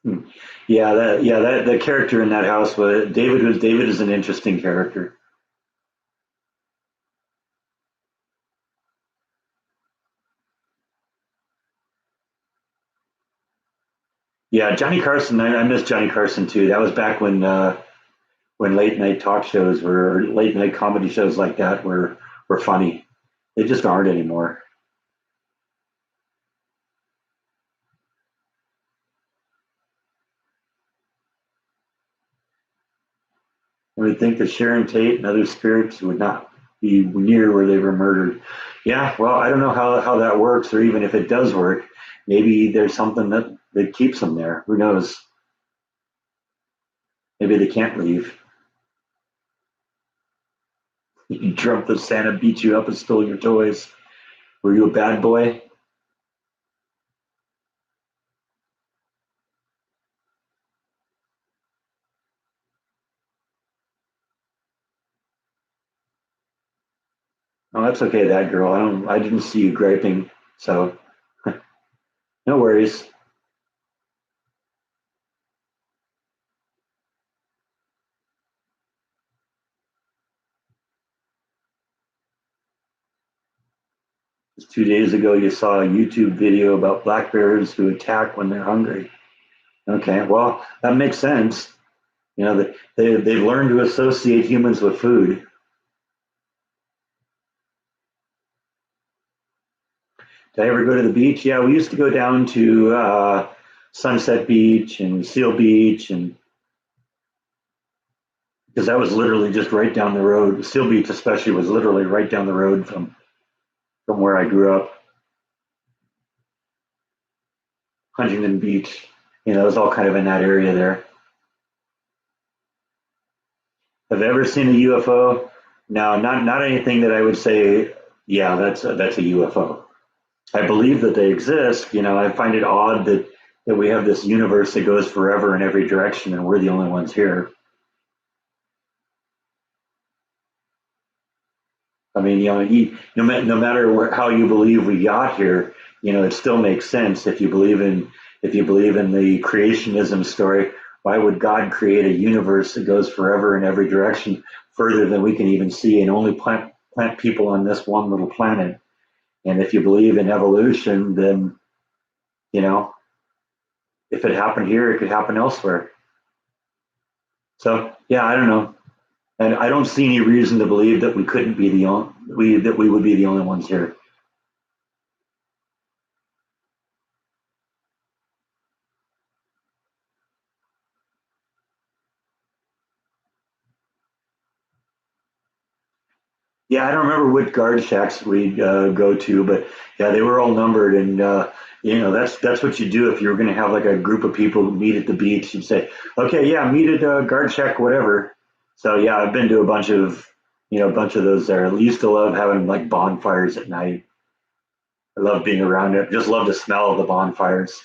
Hmm. Yeah, that the character in that house was David is an interesting character. Yeah, Johnny Carson. I miss Johnny Carson too. That was back when late night talk shows were late night comedy shows like that were funny. They just aren't anymore. I would think that Sharon Tate and other spirits would not be near where they were murdered. Yeah, well, I don't know how that works, or even if it does work, maybe there's something that keeps them there. Who knows? Maybe they can't leave. You dreamt that Santa beat you up and stole your toys. Were you a bad boy? Oh, that's okay, that girl. I didn't see you griping, so no worries. Just 2 days ago, you saw a YouTube video about black bears who attack when they're hungry. Okay, well, that makes sense. They've learned to associate humans with food. Did I ever go to the beach? Yeah, we used to go down to Sunset Beach and Seal Beach, and because that was literally just right down the road. Seal Beach, especially, was literally right down the road from where I grew up. Huntington Beach, it was all kind of in that area there. Have I ever seen a UFO? No, not anything that I would say, yeah, that's a UFO. I believe that they exist. I find it odd that we have this universe that goes forever in every direction, and we're the only ones here. I mean, no matter how you believe we got here, it still makes sense if you believe in the creationism story. Why would God create a universe that goes forever in every direction, further than we can even see, and only plant people on this one little planet? And if you believe in evolution, then you know if it happened here, it could happen elsewhere. So yeah, I don't know, and I don't see any reason to believe that we couldn't be the only we that we would be the only ones here. Yeah, I don't remember which guard shacks we'd go to, but yeah, they were all numbered, and that's what you do if you're going to have like a group of people meet at the beach. You'd say, okay, yeah, meet at guard shack, whatever. So yeah, I've been to a bunch of those there. I used to love having like bonfires at night. I love being around it. Just love the smell of the bonfires.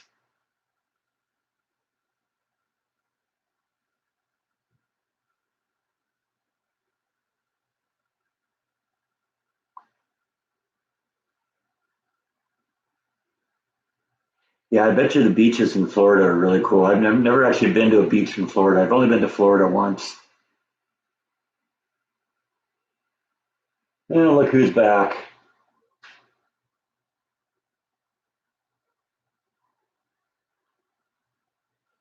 Yeah, I bet you the beaches in Florida are really cool. I've never actually been to a beach in Florida. I've only been to Florida once. Look who's back.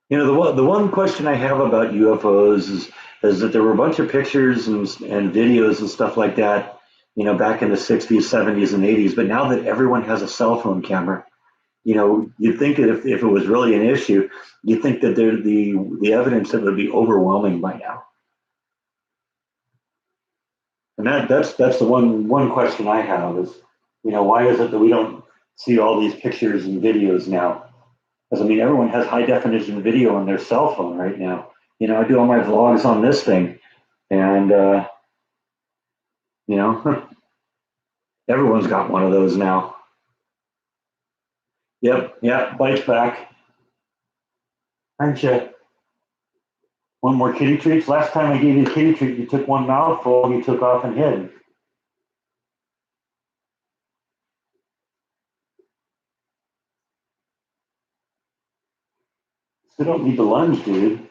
The one question I have about UFOs is that there were a bunch of pictures and videos and stuff like that, back in the 60s, 70s, and 80s. But now that everyone has a cell phone camera, you'd think that if it was really an issue, you'd think that the evidence that would be overwhelming by now. And that's the one question I have is, why is it that we don't see all these pictures and videos now? Because I mean, everyone has high definition video on their cell phone right now. I do all my vlogs on this thing, and you know, everyone's got one of those now. Yep, yep, bites back. Aren't you? One more kitty treats. Last time I gave you a kitty treat, you took one mouthful, you took off and hid. Still don't need to lunge, dude.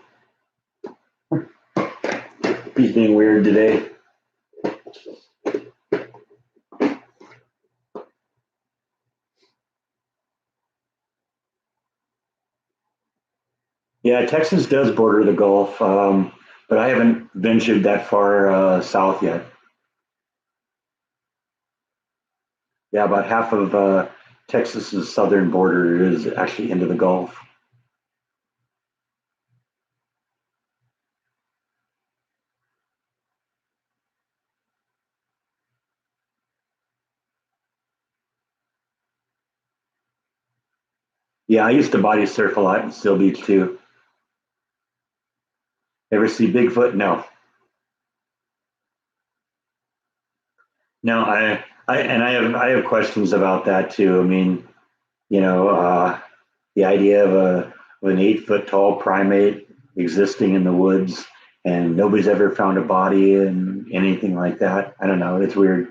He's being weird today. Yeah, Texas does border the Gulf, but I haven't ventured that far south yet. Yeah, about half of Texas's southern border is actually into the Gulf. Yeah, I used to body surf a lot in Seal Beach too. Ever see Bigfoot? No, no. I have questions about that too. I mean, you know, uh, the idea of an 8 foot tall primate existing in the woods and nobody's ever found a body and anything like that. I don't know. It's weird.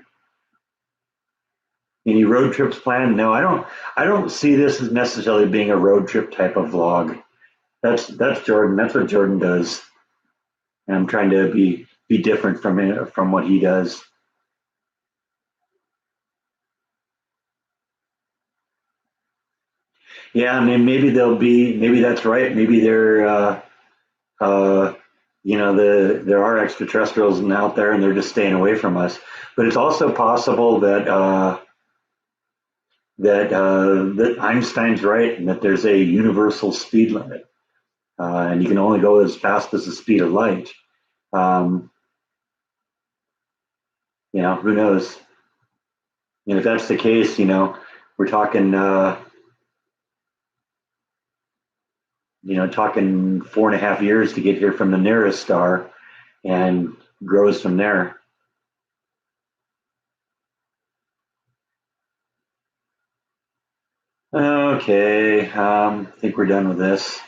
Any road trips planned? No, I don't. I don't see this as necessarily being a road trip type of vlog. That's Jordan. That's what Jordan does. And I'm trying to be different from what he does. Yeah, I mean, maybe that's right. Maybe uh, there are extraterrestrials out there and they're just staying away from us. But it's also possible that Einstein's right and that there's a universal speed limit, and you can only go as fast as the speed of light. Um, who knows? And if that's the case, we're talking 4.5 years to get here from the nearest star, and grows from there. Okay, I think we're done with this.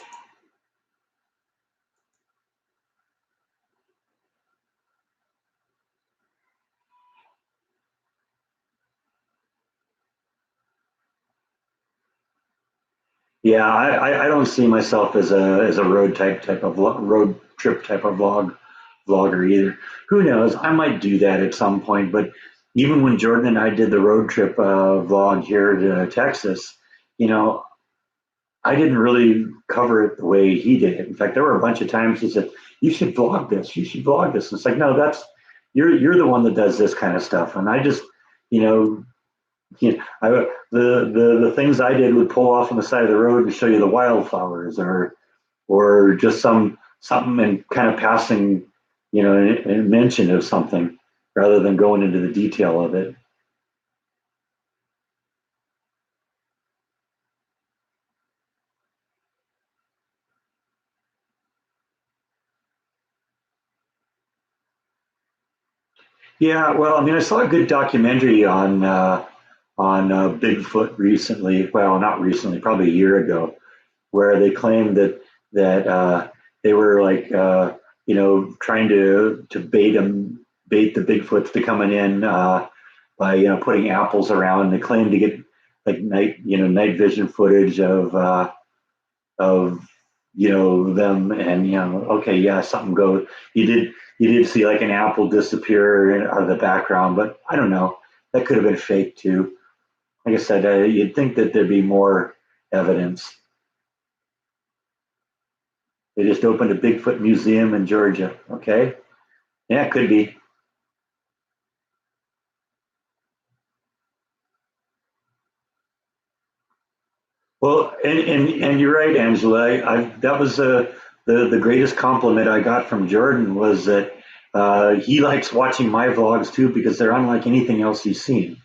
Yeah, I don't see myself as a road trip type of vlogger either. Who knows? I might do that at some point, but even when Jordan and I did the road trip vlog here to Texas, you know, I didn't really cover it the way he did it. In fact, there were a bunch of times he said, "You should vlog this. You should vlog this." And it's like, no, that's you're the one that does this kind of stuff, and I just, you know, the things I did would pull off on the side of the road and show you the wildflowers, or just something and kind of passing, a mention of something rather than going into the detail of it. Yeah, well, I mean, I saw a good documentary on Bigfoot recently. Well, not recently, probably a year ago, where they claimed that they were like trying to bait the Bigfoots to coming in by putting apples around. They claimed to get like night vision footage of them, and okay, yeah, something goes. You did see like an apple disappear out of the background, but I don't know, that could have been fake too. Like I said, you'd think that there'd be more evidence. They just opened a Bigfoot museum in Georgia. Okay, yeah, it could be. Well, and you're right, Angela. That was the greatest compliment I got from Jordan was that he likes watching my vlogs too because they're unlike anything else he's seen.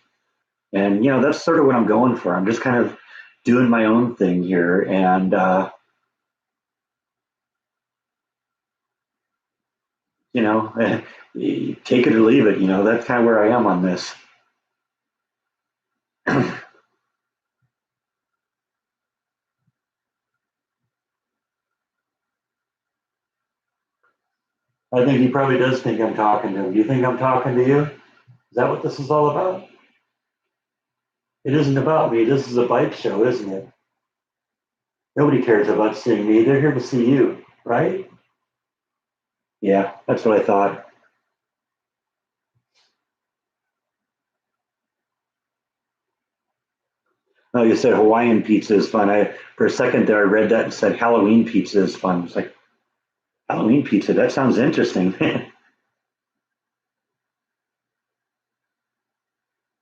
And that's sort of what I'm going for. I'm just kind of doing my own thing here, and you know, take it or leave it. That's kind of where I am on this. I think he probably does think I'm talking to him. Do you think I'm talking to you? Is that what this is all about? It isn't about me. This is a bike show, isn't it? Nobody cares about seeing me. They're here to see you, right? Yeah, that's what I thought. Oh, you said Hawaiian pizza is fun. For a second there, I read that and said Halloween pizza is fun. It's like Halloween pizza. That sounds interesting.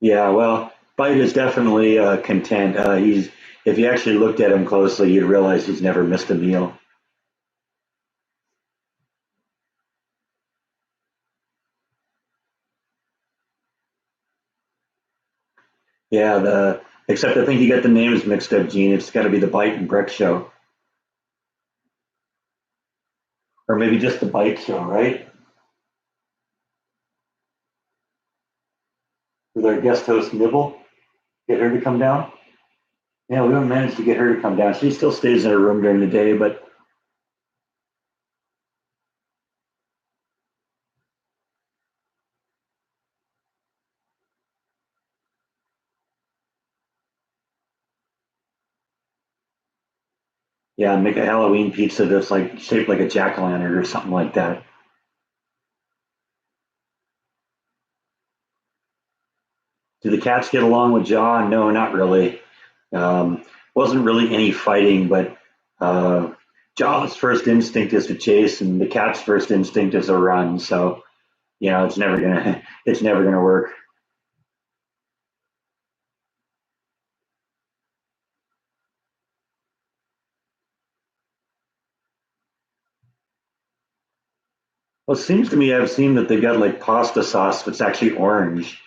Yeah, well, Bite is definitely content. If you actually looked at him closely, you'd realize he's never missed a meal. Yeah, the except I think you got the names mixed up, Gene. It's got to be the Bite and Breck show, or maybe just the Bite show, right? With our guest host Nibble, get her to come down. Yeah, we haven't managed to get her to come down. She still stays in her room during the day, but yeah, make a Halloween pizza that's like shaped like a jack o' lantern or something like that. Do the cats get along with Jaw? No, not really. Wasn't really any fighting, but uh, Jaw's first instinct is to chase, and the cat's first instinct is to run. So it's never gonna it's never gonna work. Well, it seems to me I've seen that they've got like pasta sauce that's actually orange.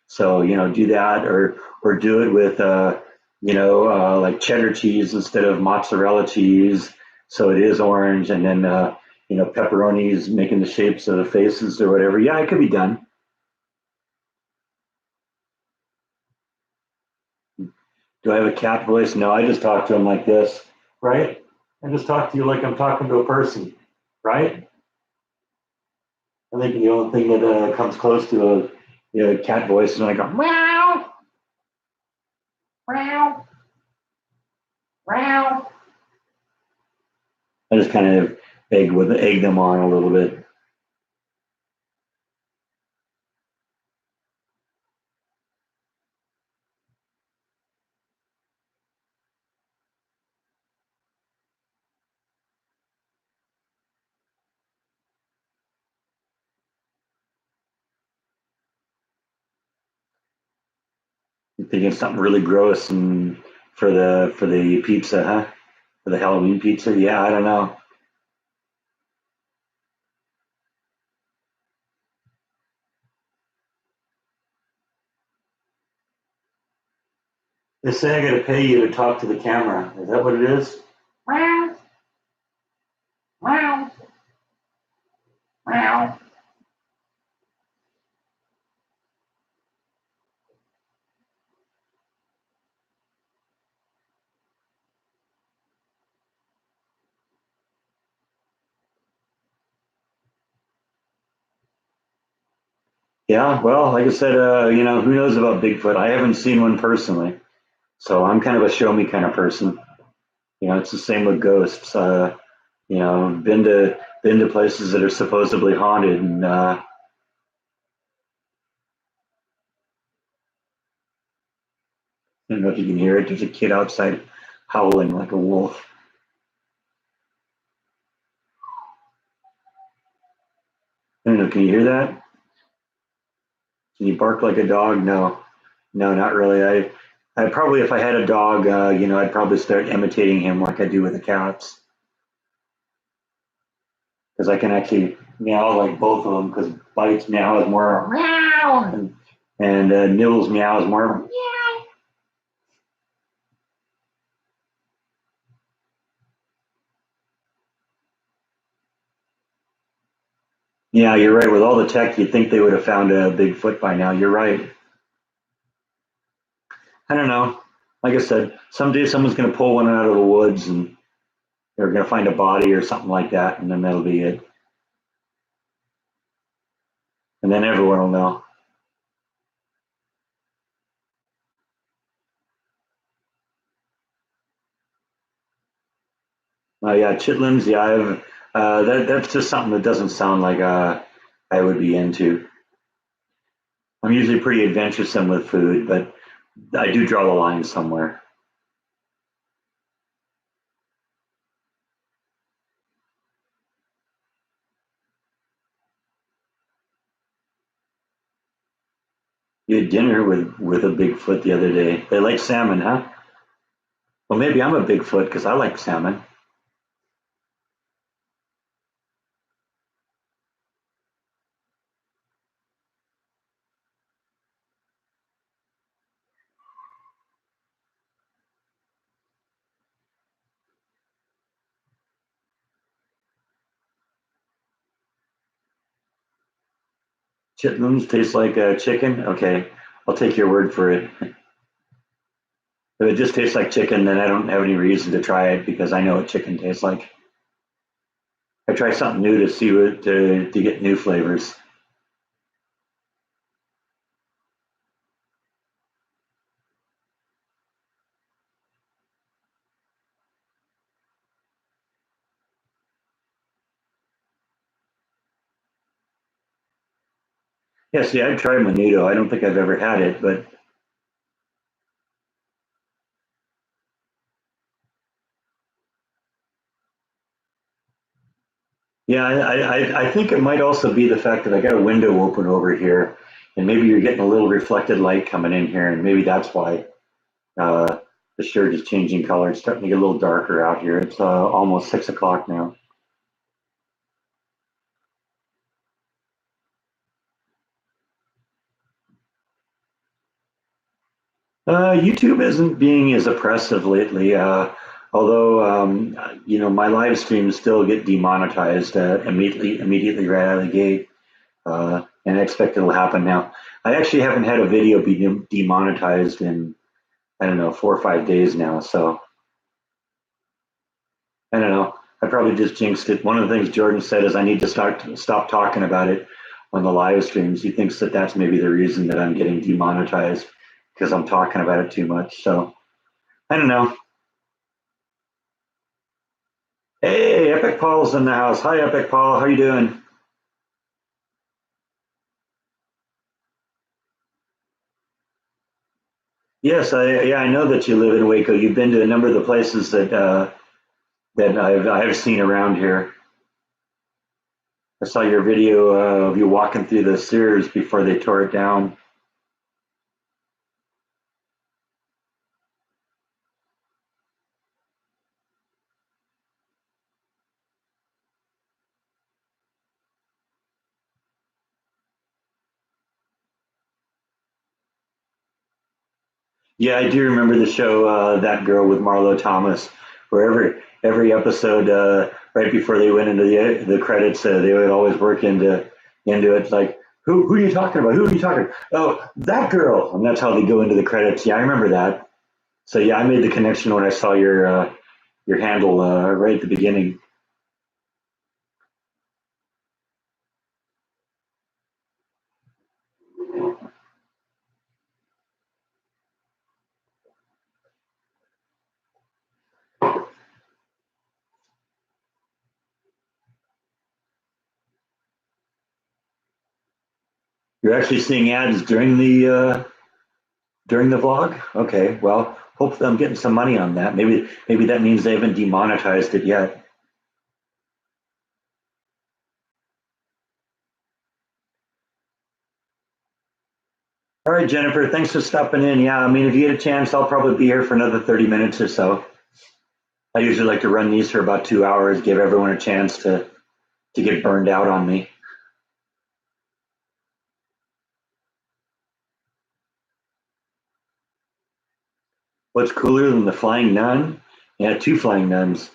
So do that, or do it with like cheddar cheese instead of mozzarella cheese, so it is orange, and then pepperonis making the shapes of the faces or whatever. Yeah, it could be done. Do I have a cat voice? No, I just talk to him like this, right? I just talk to you like I'm talking to a person, right? I think the only thing that comes close to a cat voice is when I go meow, meow, meow. I just kind of egg them on a little bit. I'm thinking something really gross and for the pizza, huh? For the Halloween pizza? Yeah, I don't know. They say I got to pay you to talk to the camera. Is that what it is? Meow, meow, meow. Yeah, well, like I said, who knows about Bigfoot? I haven't seen one personally, so I'm kind of a show me kind of person. It's the same with ghosts. Been to places that are supposedly haunted, and I don't know if you can hear it. There's a kid outside howling like a wolf. I don't know. Can you hear that? Can you bark like a dog? No, no, not really. I probably, if I had a dog, I'd probably start imitating him like I do with the cats, because I can actually meow like both of them. Because Bite's meow is more meow, and Nibble's meow is more meow. Yeah, you're right. With all the tech, you'd think they would have found a Bigfoot by now. You're right. I don't know. Like I said, someday someone's going to pull one out of the woods and they're going to find a body or something like that, and then that'll be it. And then everyone will know. Yeah, chitlins. Yeah, that's just something that doesn't sound like I would be into. I'm usually pretty adventuresome with food, but I do draw the line somewhere. You had dinner with a Bigfoot the other day. They like salmon, huh? Well, maybe I'm a Bigfoot because I like salmon. Chitlins taste like chicken. Okay, I'll take your word for it. If it just tastes like chicken, then I don't have any reason to try it because I know what chicken tastes like. I try something new to see what to get new flavors. Yeah, see, I've tried Menudo. I don't think I've ever had it, but yeah, I think it might also be the fact that I got a window open over here, and maybe you're getting a little reflected light coming in here, and maybe that's why uh, the shirt is changing color. It's starting to get a little darker out here. It's almost 6 o'clock now. YouTube isn't being as oppressive lately. Although, my live streams still get demonetized immediately right out of the gate, and I expect it'll happen now. I actually haven't had a video be demonetized in, I don't know, 4 or 5 days now. So I don't know. I probably just jinxed it. One of the things Jordan said is I need to stop talking about it on the live streams. He thinks that that's maybe the reason that I'm getting demonetized because I'm talking about it too much. So I don't know. Hey, Epic Paul's in the house. Hi, Epic Paul. How you doing? Yes, I know that you live in Waco. You've been to a number of the places that I've seen around here. I saw your video of you walking through the Sears before they tore it down. Yeah, I do remember the show That Girl with Marlo Thomas, where every episode, right before they went into the credits, they would always work into it like, who are you talking about? Who are you talking? Oh, that girl, and that's how they go into the credits. Yeah, I remember that. So yeah, I made the connection when I saw your handle right at the beginning. You're actually seeing ads during the vlog. Okay, well, hopefully I'm getting some money on that. Maybe that means they haven't demonetized it yet. All right, Jennifer, thanks for stopping in. Yeah, I mean, if you get a chance, I'll probably be here for another 30 minutes or so. I usually like to run these for about 2 hours, give everyone a chance to get burned out on me. What's cooler than the Flying Nun? Yeah, two Flying Nuns.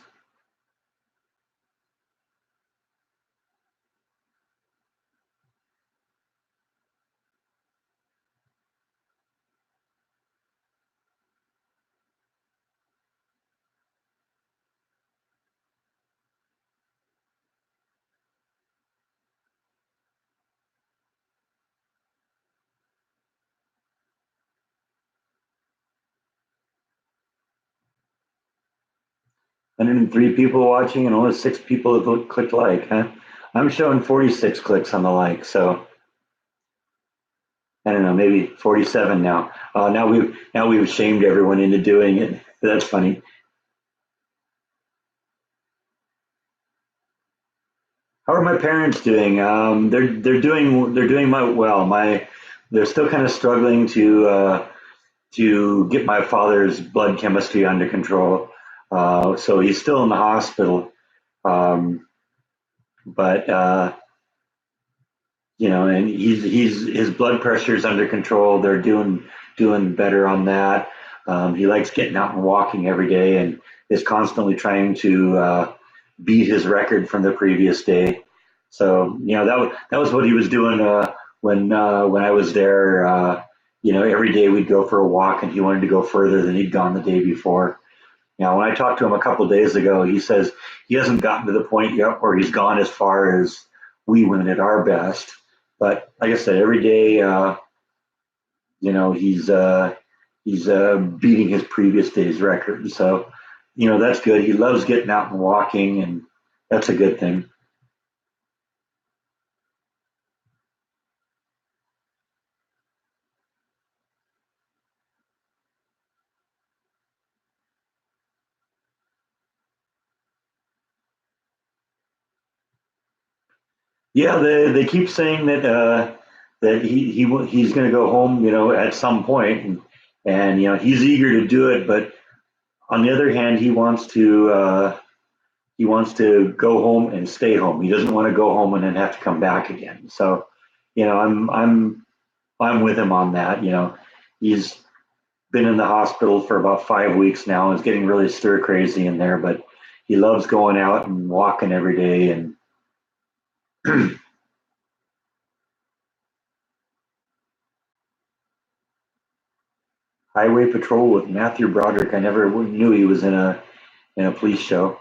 103 people watching and only 6 people have clicked like, huh? I'm showing 46 clicks on the like, so I don't know, maybe 47 now. Now we've shamed everyone into doing it. That's funny. How are my parents doing? They're doing well. They're still kind of struggling to get my father's blood chemistry under control. So he's still in the hospital. Um, but and he's his blood pressure is under control. They're doing better on that. He likes getting out and walking every day, and is constantly trying to beat his record from the previous day. So that was what he was doing when I was there. Every day we'd go for a walk, and he wanted to go further than he'd gone the day before. When I talked to him a couple of days ago, he says he hasn't gotten to the point yet where he's gone as far as we went at our best. But like I said, every day, he's beating his previous day's record. So, that's good. He loves getting out and walking, and that's a good thing. Yeah, they keep saying that he's going to go home, at some point, and he's eager to do it. But on the other hand, he wants to go home and stay home. He doesn't want to go home and then have to come back again. So, I'm with him on that. He's been in the hospital for about 5 weeks now. It's getting really stir crazy in there, but he loves going out and walking every day. And Highway Patrol with Matthew Broderick. I never knew he was in a police show.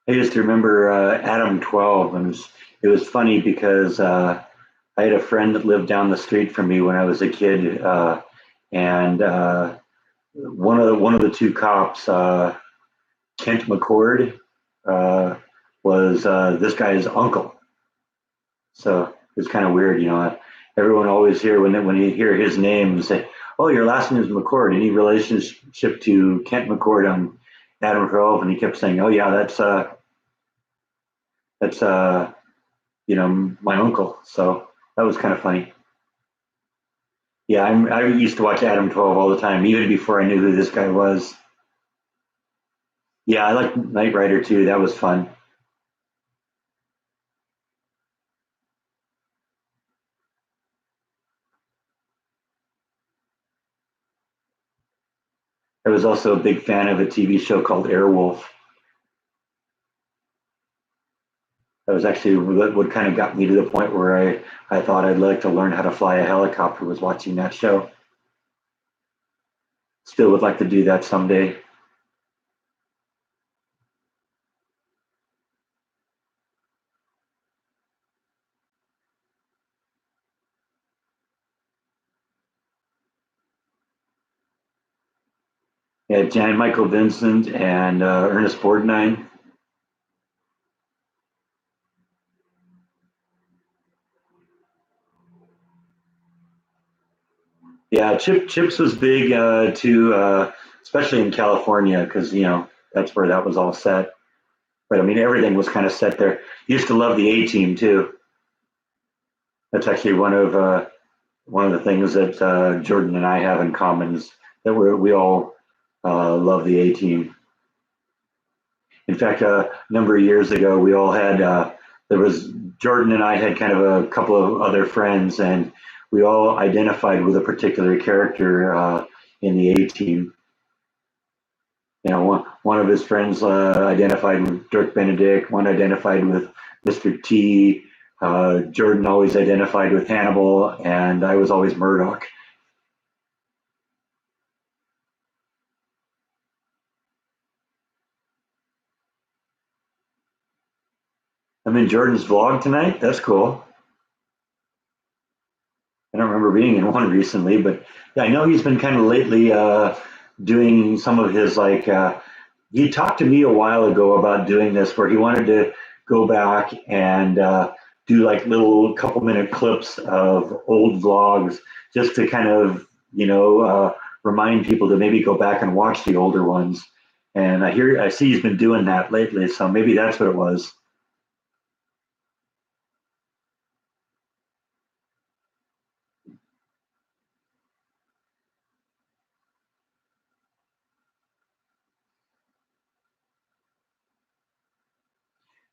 I just remember Adam 12, and it was funny because I had a friend that lived down the street from me when I was a kid, and one of the two cops, Kent McCord, uh, was this guy's uncle. So it's kind of weird, you know. Everyone always hear when you hear his name and say, "Oh, your last name is McCord." Any relationship to Kent McCord on Adam 12? And he kept saying, "Oh yeah, that's you know, my uncle." So that was kind of funny. Yeah, I used to watch Adam 12 all the time, even before I knew who this guy was. Yeah, I like Knight Rider too. That was fun. I was also a big fan of a TV show called Airwolf. That was actually what kind of got me to the point where I thought I'd like to learn how to fly a helicopter, was watching that show. Still would like to do that someday. Yeah, Jan Michael Vincent and Ernest Borgnine. Yeah, Chips was big too, especially in California, because you know that's where that was all set. But I mean, everything was kind of set there. Used to love the A Team too. That's actually one of the things that Jordan and I have in common is that we all love the A Team. In fact, a number of years ago, we all had there was Jordan and I had kind of a couple of other friends, and we all identified with a particular character in the A Team. You know, one of his friends identified with Dirk Benedict, one identified with Mr. T. Jordan always identified with Hannibal, and I was always Murdoch. I'm in Jordan's vlog tonight. That's cool. I don't remember being in one recently, but yeah, I know he's been kind of lately doing some of his like. He talked to me a while ago about doing this, where he wanted to go back and do like little couple-minute clips of old vlogs, just to kind of remind people to maybe go back and watch the older ones. And I see he's been doing that lately, so maybe that's what it was.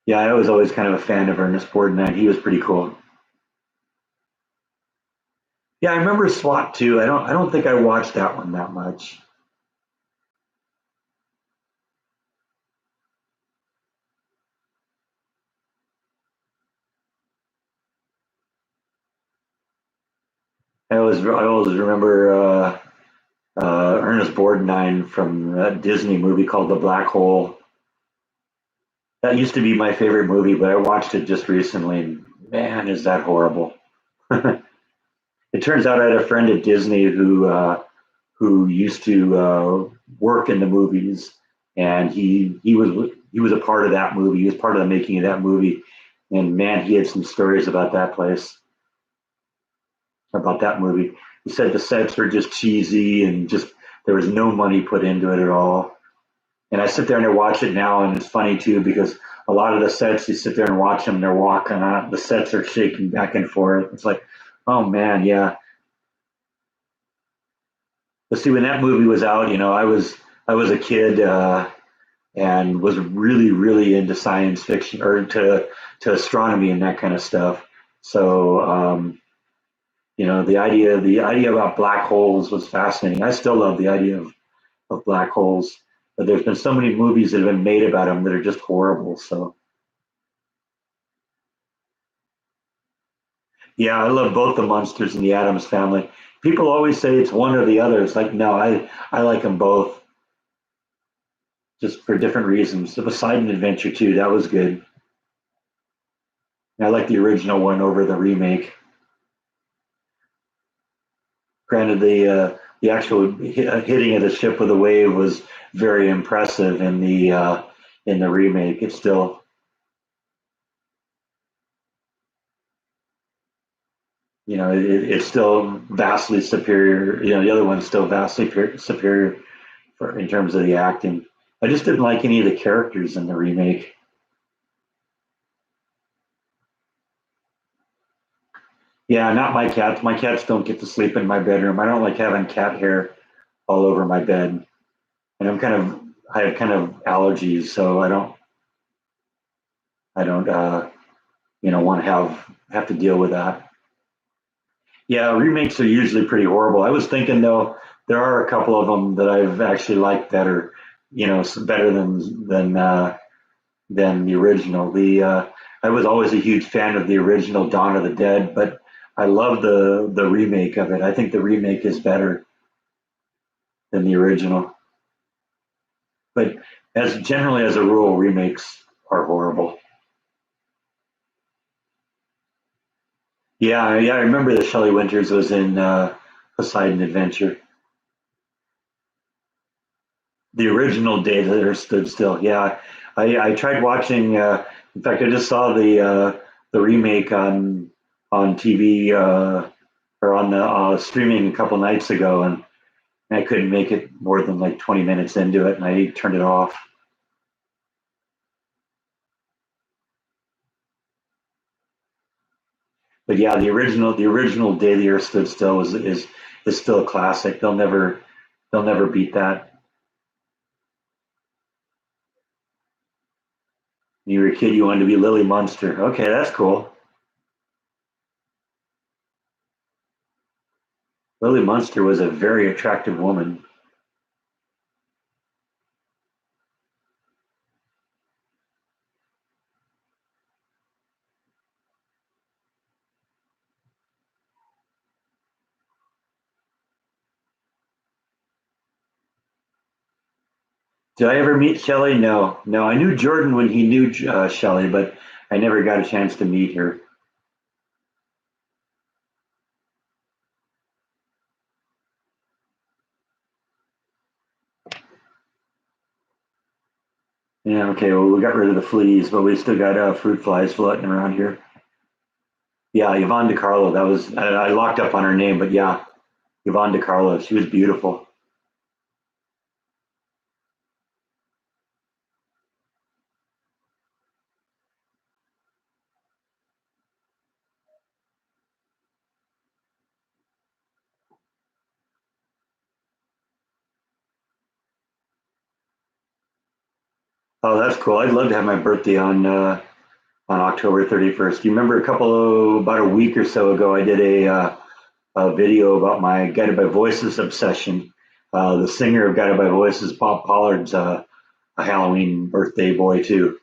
Yeah, I was always kind of a fan of Ernest Borgnine. He was pretty cool. Yeah, I remember SWAT too. I don't think I watched that one that much. I always remember Ernest Borgnine from that Disney movie called The Black Hole. That used to be my favorite movie, but I watched it just recently, and man, is that horrible. It turns out I had a friend at Disney who used to work in the movies, and he was a part of that movie. He was part of the making of that movie, and man, he had some stories about that place. about that movie. He said the sets were just cheesy and just there was no money put into it at all. And I sit there and I watch it now, and it's funny too because a lot of the sets you sit there and watch them, they're walking on, the sets are shaking back and forth. It's like, oh man, yeah. But see, when that movie was out, I was a kid and was really really into science fiction or to astronomy and that kind of stuff. So the idea about black holes was fascinating. I still love the idea of black holes, but there's been so many movies that have been made about them that are just horrible. So yeah, I love both the Munsters and the Addams Family. People always say it's one or the other. It's like no, I like them both just for different reasons. The Poseidon Adventure too, that was good. I like the original one over the remake. Granted, the actual hitting of the ship with a wave was very impressive in the remake. It's still, it's still vastly superior. The other one's still vastly superior in terms of the acting. I just didn't like any of the characters in the remake. Yeah, not my cats. My cats don't get to sleep in my bedroom. I don't like having cat hair all over my bed, and I have kind of allergies, so I don't want to have to deal with that. Yeah, remakes are usually pretty horrible. I was thinking though, there are a couple of them that I've actually liked better, better than the original. The I was always a huge fan of the original Dawn of the Dead, but I love the remake of it. I think the remake is better than the original. But as generally as a rule, remakes are horrible. Yeah, yeah, I remember that Shelley Winters was in Poseidon Adventure. The original Day That Earth Stood Still. Yeah, I tried watching. In fact, I just saw the remake on TV or on the streaming a couple nights ago, and I couldn't make it more than like 20 minutes into it, and I turned it off. But yeah, the original Day the Earth Stood Still is still a classic. They'll never beat that. When you were a kid, you wanted to be Lily Munster. Okay, that's cool. Lily Munster was a very attractive woman. Did I ever meet Shelley? No, no. I knew Jordan when he knew Shelley, but I never got a chance to meet her. Yeah, okay. Well, we got rid of the fleas, but we still got fruit flies floating around here. Yeah, Yvonne DiCarlo. That was I locked up on her name, but yeah, Yvonne DiCarlo. She was beautiful. Oh, that's cool. I'd love to have my birthday on October 31st. You remember about a week or so ago, I did a video about my Guided by Voices obsession. The singer of Guided by Voices, Bob Pollard's a Halloween birthday boy too.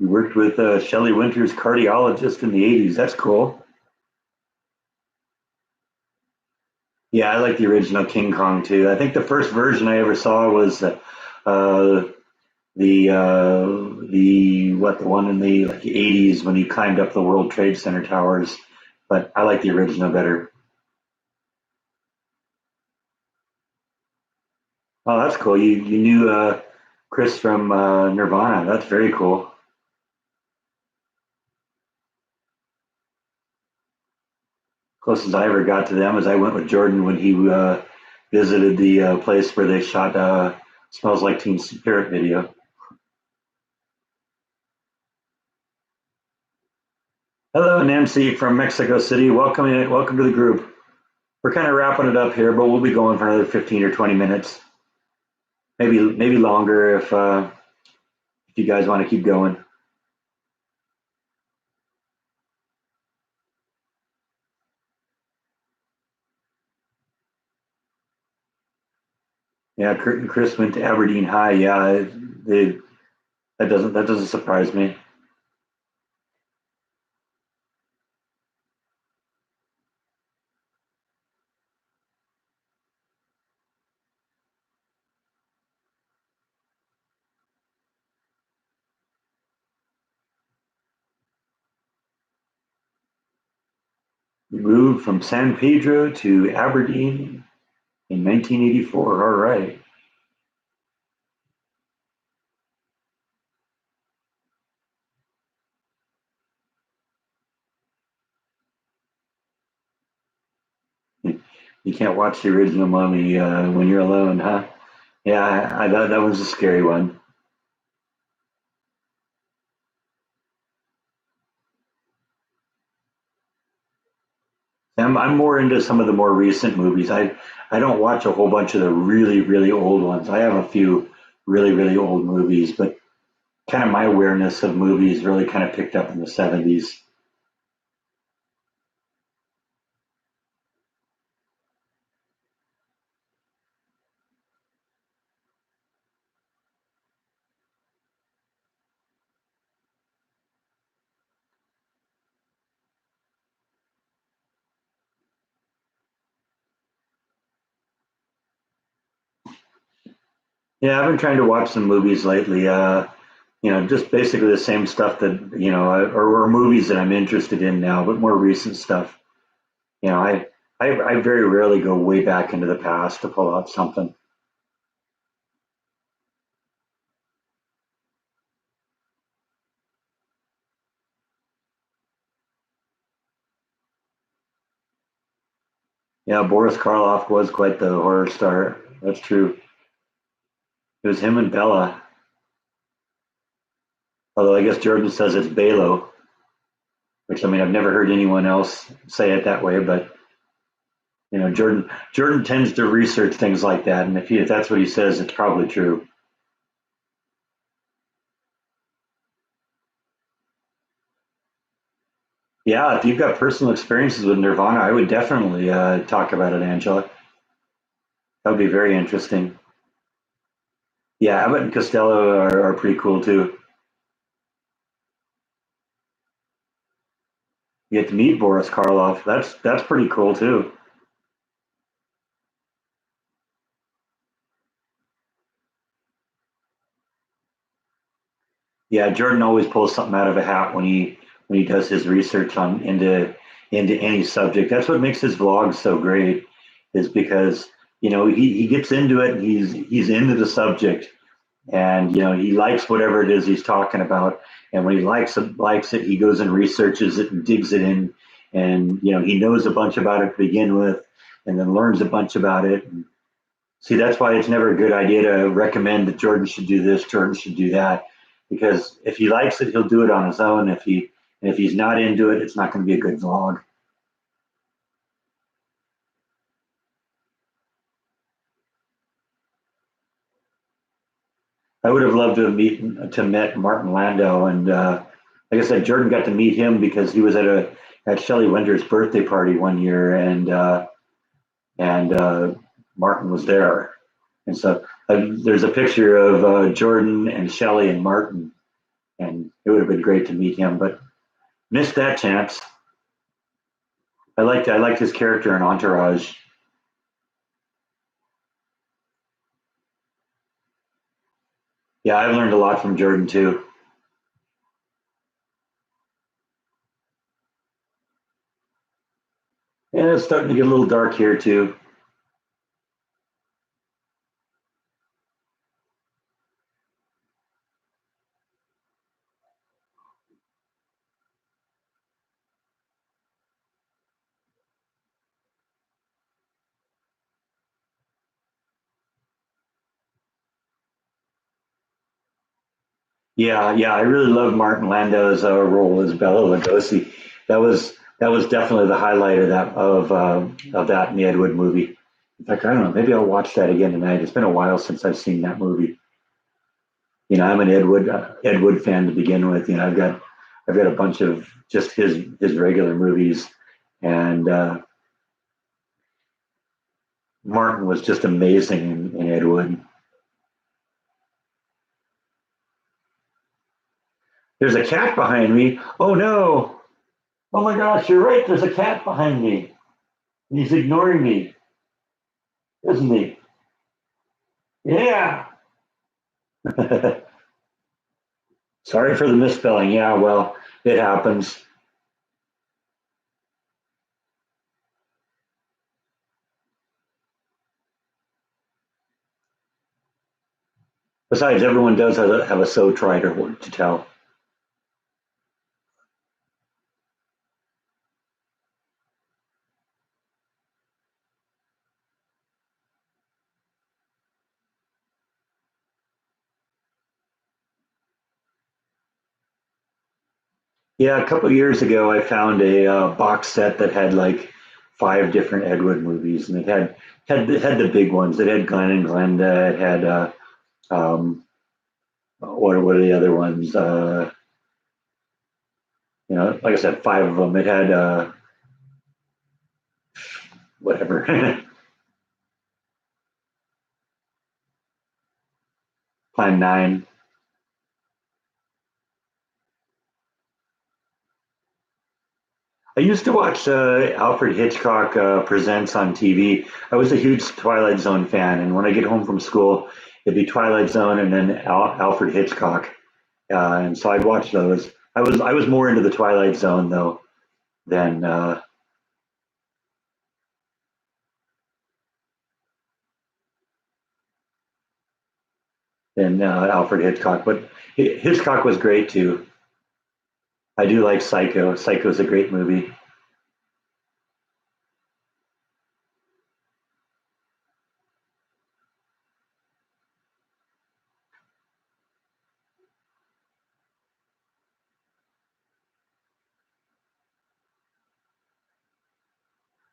You worked with Shelley Winters, cardiologist in the '80s. That's cool. Yeah, I like the original King Kong too. I think the first version I ever saw was uh, The one in the like 80s when he climbed up the World Trade Center towers, but I like the original better. Oh, that's cool. You knew Chris from Nirvana. That's very cool. Closest I ever got to them is I went with Jordan when he visited the place where they shot "Smells Like Teen Spirit" video. Hello, Nancy from Mexico City. Welcome to the group. We're kind of wrapping it up here, but we'll be going for another 15 or 20 minutes, maybe longer if you guys want to keep going. Yeah, Kurt and Chris went to Aberdeen High. Yeah, they, that doesn't surprise me. We moved from San Pedro to Aberdeen in 1984. All right. You can't watch the original Mummy when you're alone, huh? Yeah, I thought that was a scary one. I'm more into some of the more recent movies. I don't watch a whole bunch of the really old ones. I have a few really old movies, but kind of my awareness of movies really kind of picked up in the 70s. Yeah, I've been trying to watch some movies lately. Just basically the same stuff that or movies that I'm interested in now, but more recent stuff. You know, I very rarely go way back into the past to pull out something. Yeah, Boris Karloff was quite the horror star. That's true. It was him and Bella. Although I guess Jordan says it's Balo, which I mean I've never heard anyone else say it that way, but Jordan tends to research things like that, and if that's what he says, it's probably true. Yeah, if you've got personal experiences with Nirvana, I would definitely talk about it, Angela. That would be very interesting. Yeah, Abbott and Costello are pretty cool too. You get to meet Boris Karloff. That's pretty cool too. Yeah, Jordan always pulls something out of a hat when he does his research on into any subject. That's what makes his vlogs so great, is because he gets into it. He's into the subject, and he likes whatever it is he's talking about. And when he likes it, he goes and researches it and digs it in, and he knows a bunch about it to begin with, and then learns a bunch about it. And see, that's why it's never a good idea to recommend that Jordan should do this, Jordan should do that, because if he likes it, he'll do it on his own. If he's not into it, it's not going to be a good vlog. I would have loved to have met Martin Landau, and like I said, Jordan got to meet him because he was at Shelley Winter's birthday party one year, and Martin was there, and so there's a picture of Jordan and Shelley and Martin, and it would have been great to meet him, but missed that chance. I liked his character in Entourage. Yeah, I've learned a lot from Jordan too. And it's starting to get a little dark here too. Yeah, yeah, I really love Martin Landau's role as Bela Lugosi. That was definitely the highlight of that in the Ed Wood movie. In fact, I don't know, maybe I'll watch that again tonight. It's been a while since I've seen that movie. I'm an Ed Wood fan to begin with. I've got a bunch of just his regular movies, and Martin was just amazing in Ed Wood. There's a cat behind me. Oh no! Oh my gosh, you're right. There's a cat behind me. He's ignoring me, isn't he? Yeah. Sorry for the misspelling. Yeah, well, it happens. Besides, everyone does have a so tried or to tell. Yeah, a couple of years ago, I found a box set that had like five different Ed Wood movies, and it had the big ones. It had Glenn and Glenda. It had um, what are the other ones? Like I said, five of them. It had whatever Plan 9. I used to watch Alfred Hitchcock Presents on TV. I was a huge Twilight Zone fan, and when I get home from school, it'd be Twilight Zone and then Alfred Hitchcock, and so I'd watch those. I was more into the Twilight Zone though than Alfred Hitchcock, but Hitchcock was great too. I do like Psycho. Psycho's a great movie.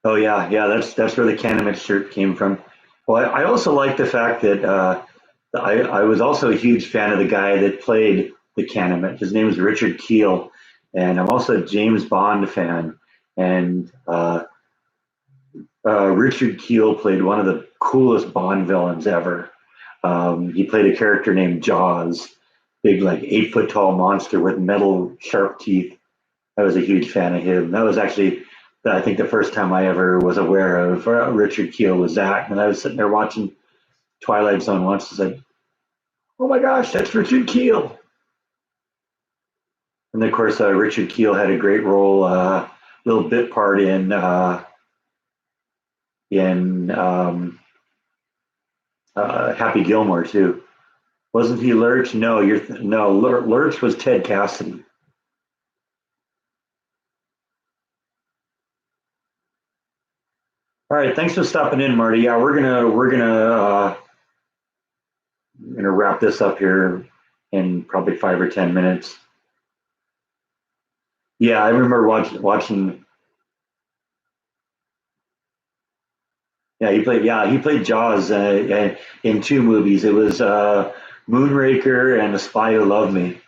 Oh yeah, yeah. That's where the Canamet shirt came from. Well, I also like the fact that I was also a huge fan of the guy that played the Canamet. His name is Richard Keel, and I'm also a James Bond fan. And Richard Keel played one of the coolest Bond villains ever. He played a character named Jaws, big like 8 foot tall monster with metal sharp teeth. I was a huge fan of him. That was actually, I think, the first time I ever was aware of Richard Keel was that. And I was sitting there watching Twilight Zone once and said, "Oh my gosh, that's Richard Keel!" And of course, Richard Keel had a great role, little bit part in Happy Gilmore too. Wasn't he Lurch? No, no. Lurch was Ted Cassidy. All right, thanks for stopping in, Marty. Yeah, we're gonna wrap this up here in probably 5 or 10 minutes. Yeah, I remember watching. Yeah, he played Jaws in two movies. It was Moonraker and The Spy Who Loved Me.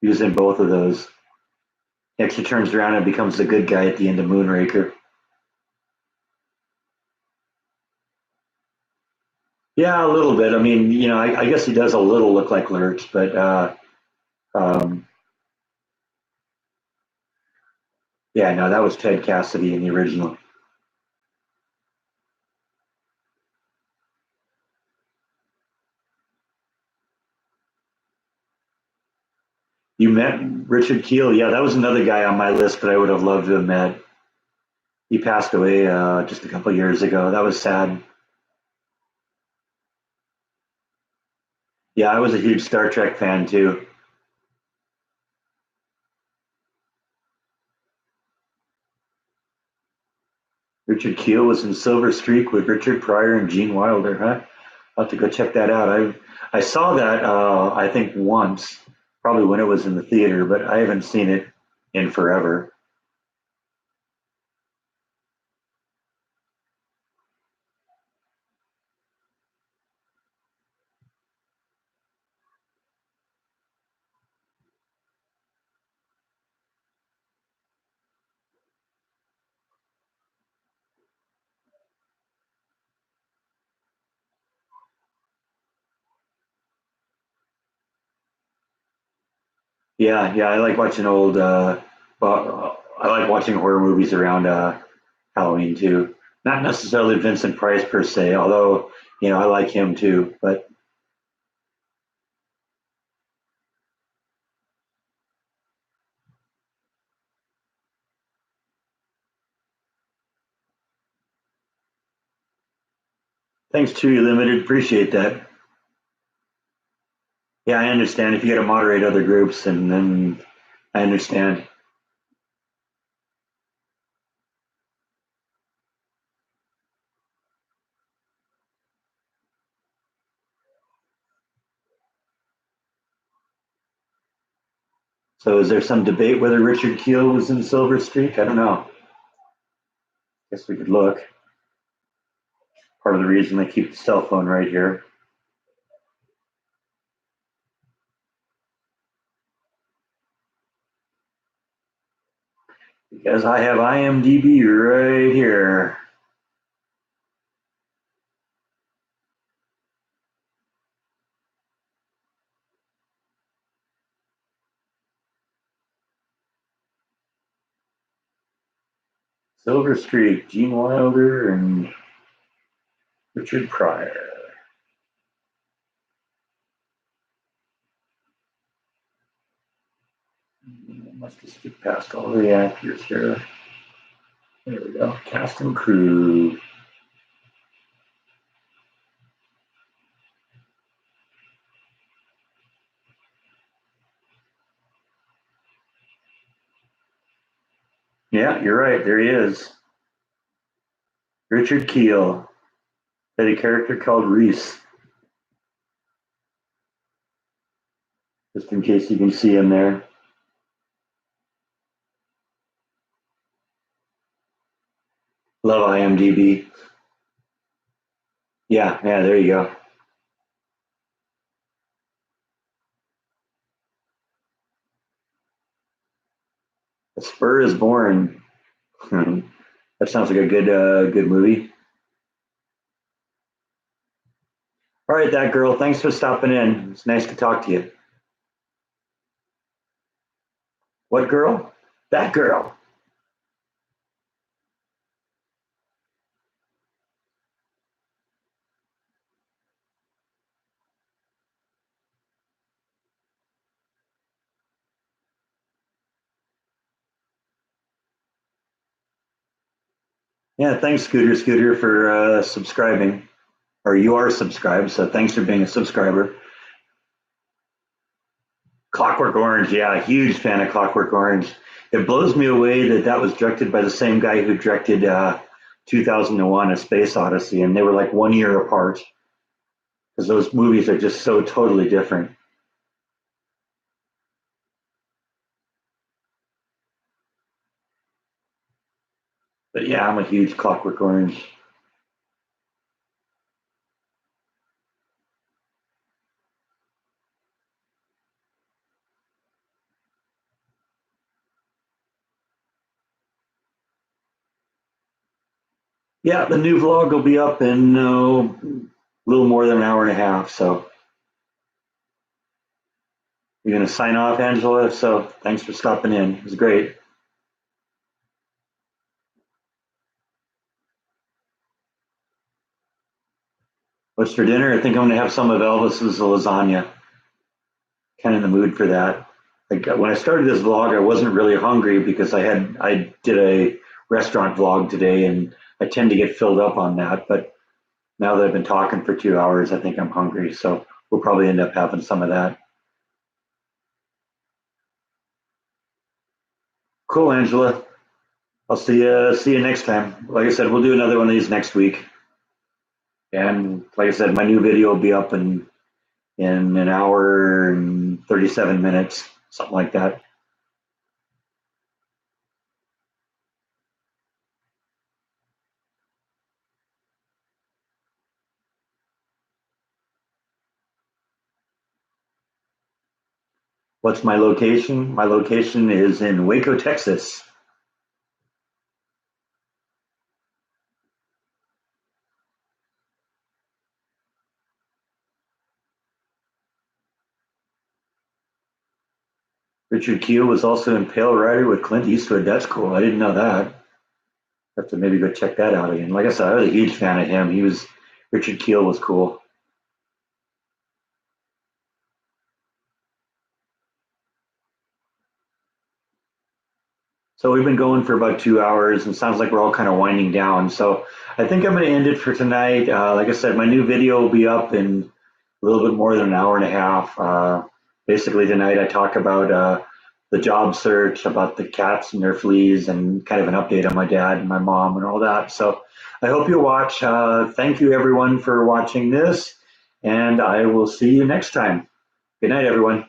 He was in both of those. He actually turns around and becomes the good guy at the end of Moonraker. Yeah, a little bit. I mean, I guess he does a little look like Lurch, but um, yeah, no, that was Ted Cassidy in the original. You met Richard Kiel. Yeah, that was another guy on my list that I would have loved to have met. He passed away just a couple years ago. That was sad. Yeah, I was a huge Star Trek fan too. Richard Kiel was in Silver Streak with Richard Pryor and Gene Wilder, huh? I'll have to go check that out. I saw that I think once, probably when it was in the theater, but I haven't seen it in forever. Yeah, yeah, I like watching old. I like watching horror movies around Halloween too. Not necessarily Vincent Price per se, although I like him too. But thanks, Chewy Limited. Appreciate that. Yeah, I understand if you got to moderate other groups, and then I understand. So, is there some debate whether Richard Keel was in Silver Streak? I don't know. Guess we could look. Part of the reason I keep the cell phone right here. Because I have IMDb right here. Silver Streak, Gene Wilder and Richard Pryor. I must have skipped past all the actors here. There we go. Cast and crew. Yeah, you're right. There he is. Richard Keel. Had a character called Reese. Just in case you can see him there. Love IMDb. Yeah, yeah, there you go. A Spur is Born. That sounds like a good movie. All right, that girl. Thanks for stopping in. It's nice to talk to you. What girl? That girl. Yeah, thanks, Scooter, for subscribing. Or you are subscribed, so thanks for being a subscriber. Clockwork Orange, yeah, huge fan of Clockwork Orange. It blows me away that that was directed by the same guy who directed 2001: A Space Odyssey, and they were like 1 year apart because those movies are just so totally different. But yeah, I'm a huge Clockwork Orange. Yeah, the new vlog will be up in a little more than an hour and a half. So you're going to sign off, Angela. So thanks for stopping in. It was great. What's for dinner? I think I'm going to have some of Elvis's lasagna. Kind of in the mood for that. like when I started this vlog, I wasn't really hungry because I did a restaurant vlog today, and I tend to get filled up on that. But now that I've been talking for 2 hours, I think I'm hungry. So we'll probably end up having some of that. Cool, Angela. I'll see you next time. Like I said, we'll do another one of these next week. And like I said, my new video will be up in an hour and 37 minutes, something like that. What's my location? My location is in Waco, Texas. Richard Kiel was also in Pale Rider with Clint Eastwood. That's cool. I didn't know that. Have to maybe go check that out again. Like I said, I was a huge fan of him. Richard Kiel was cool. So we've been going for about 2 hours, and sounds like we're all kind of winding down. So I think I'm going to end it for tonight. Like I said, my new video will be up in a little bit more than an hour and a half. Basically, tonight I talk about the job search, about the cats and their fleas, and kind of an update on my dad and my mom and all that. So I hope you watch. Thank you, everyone, for watching this, and I will see you next time. Good night, everyone.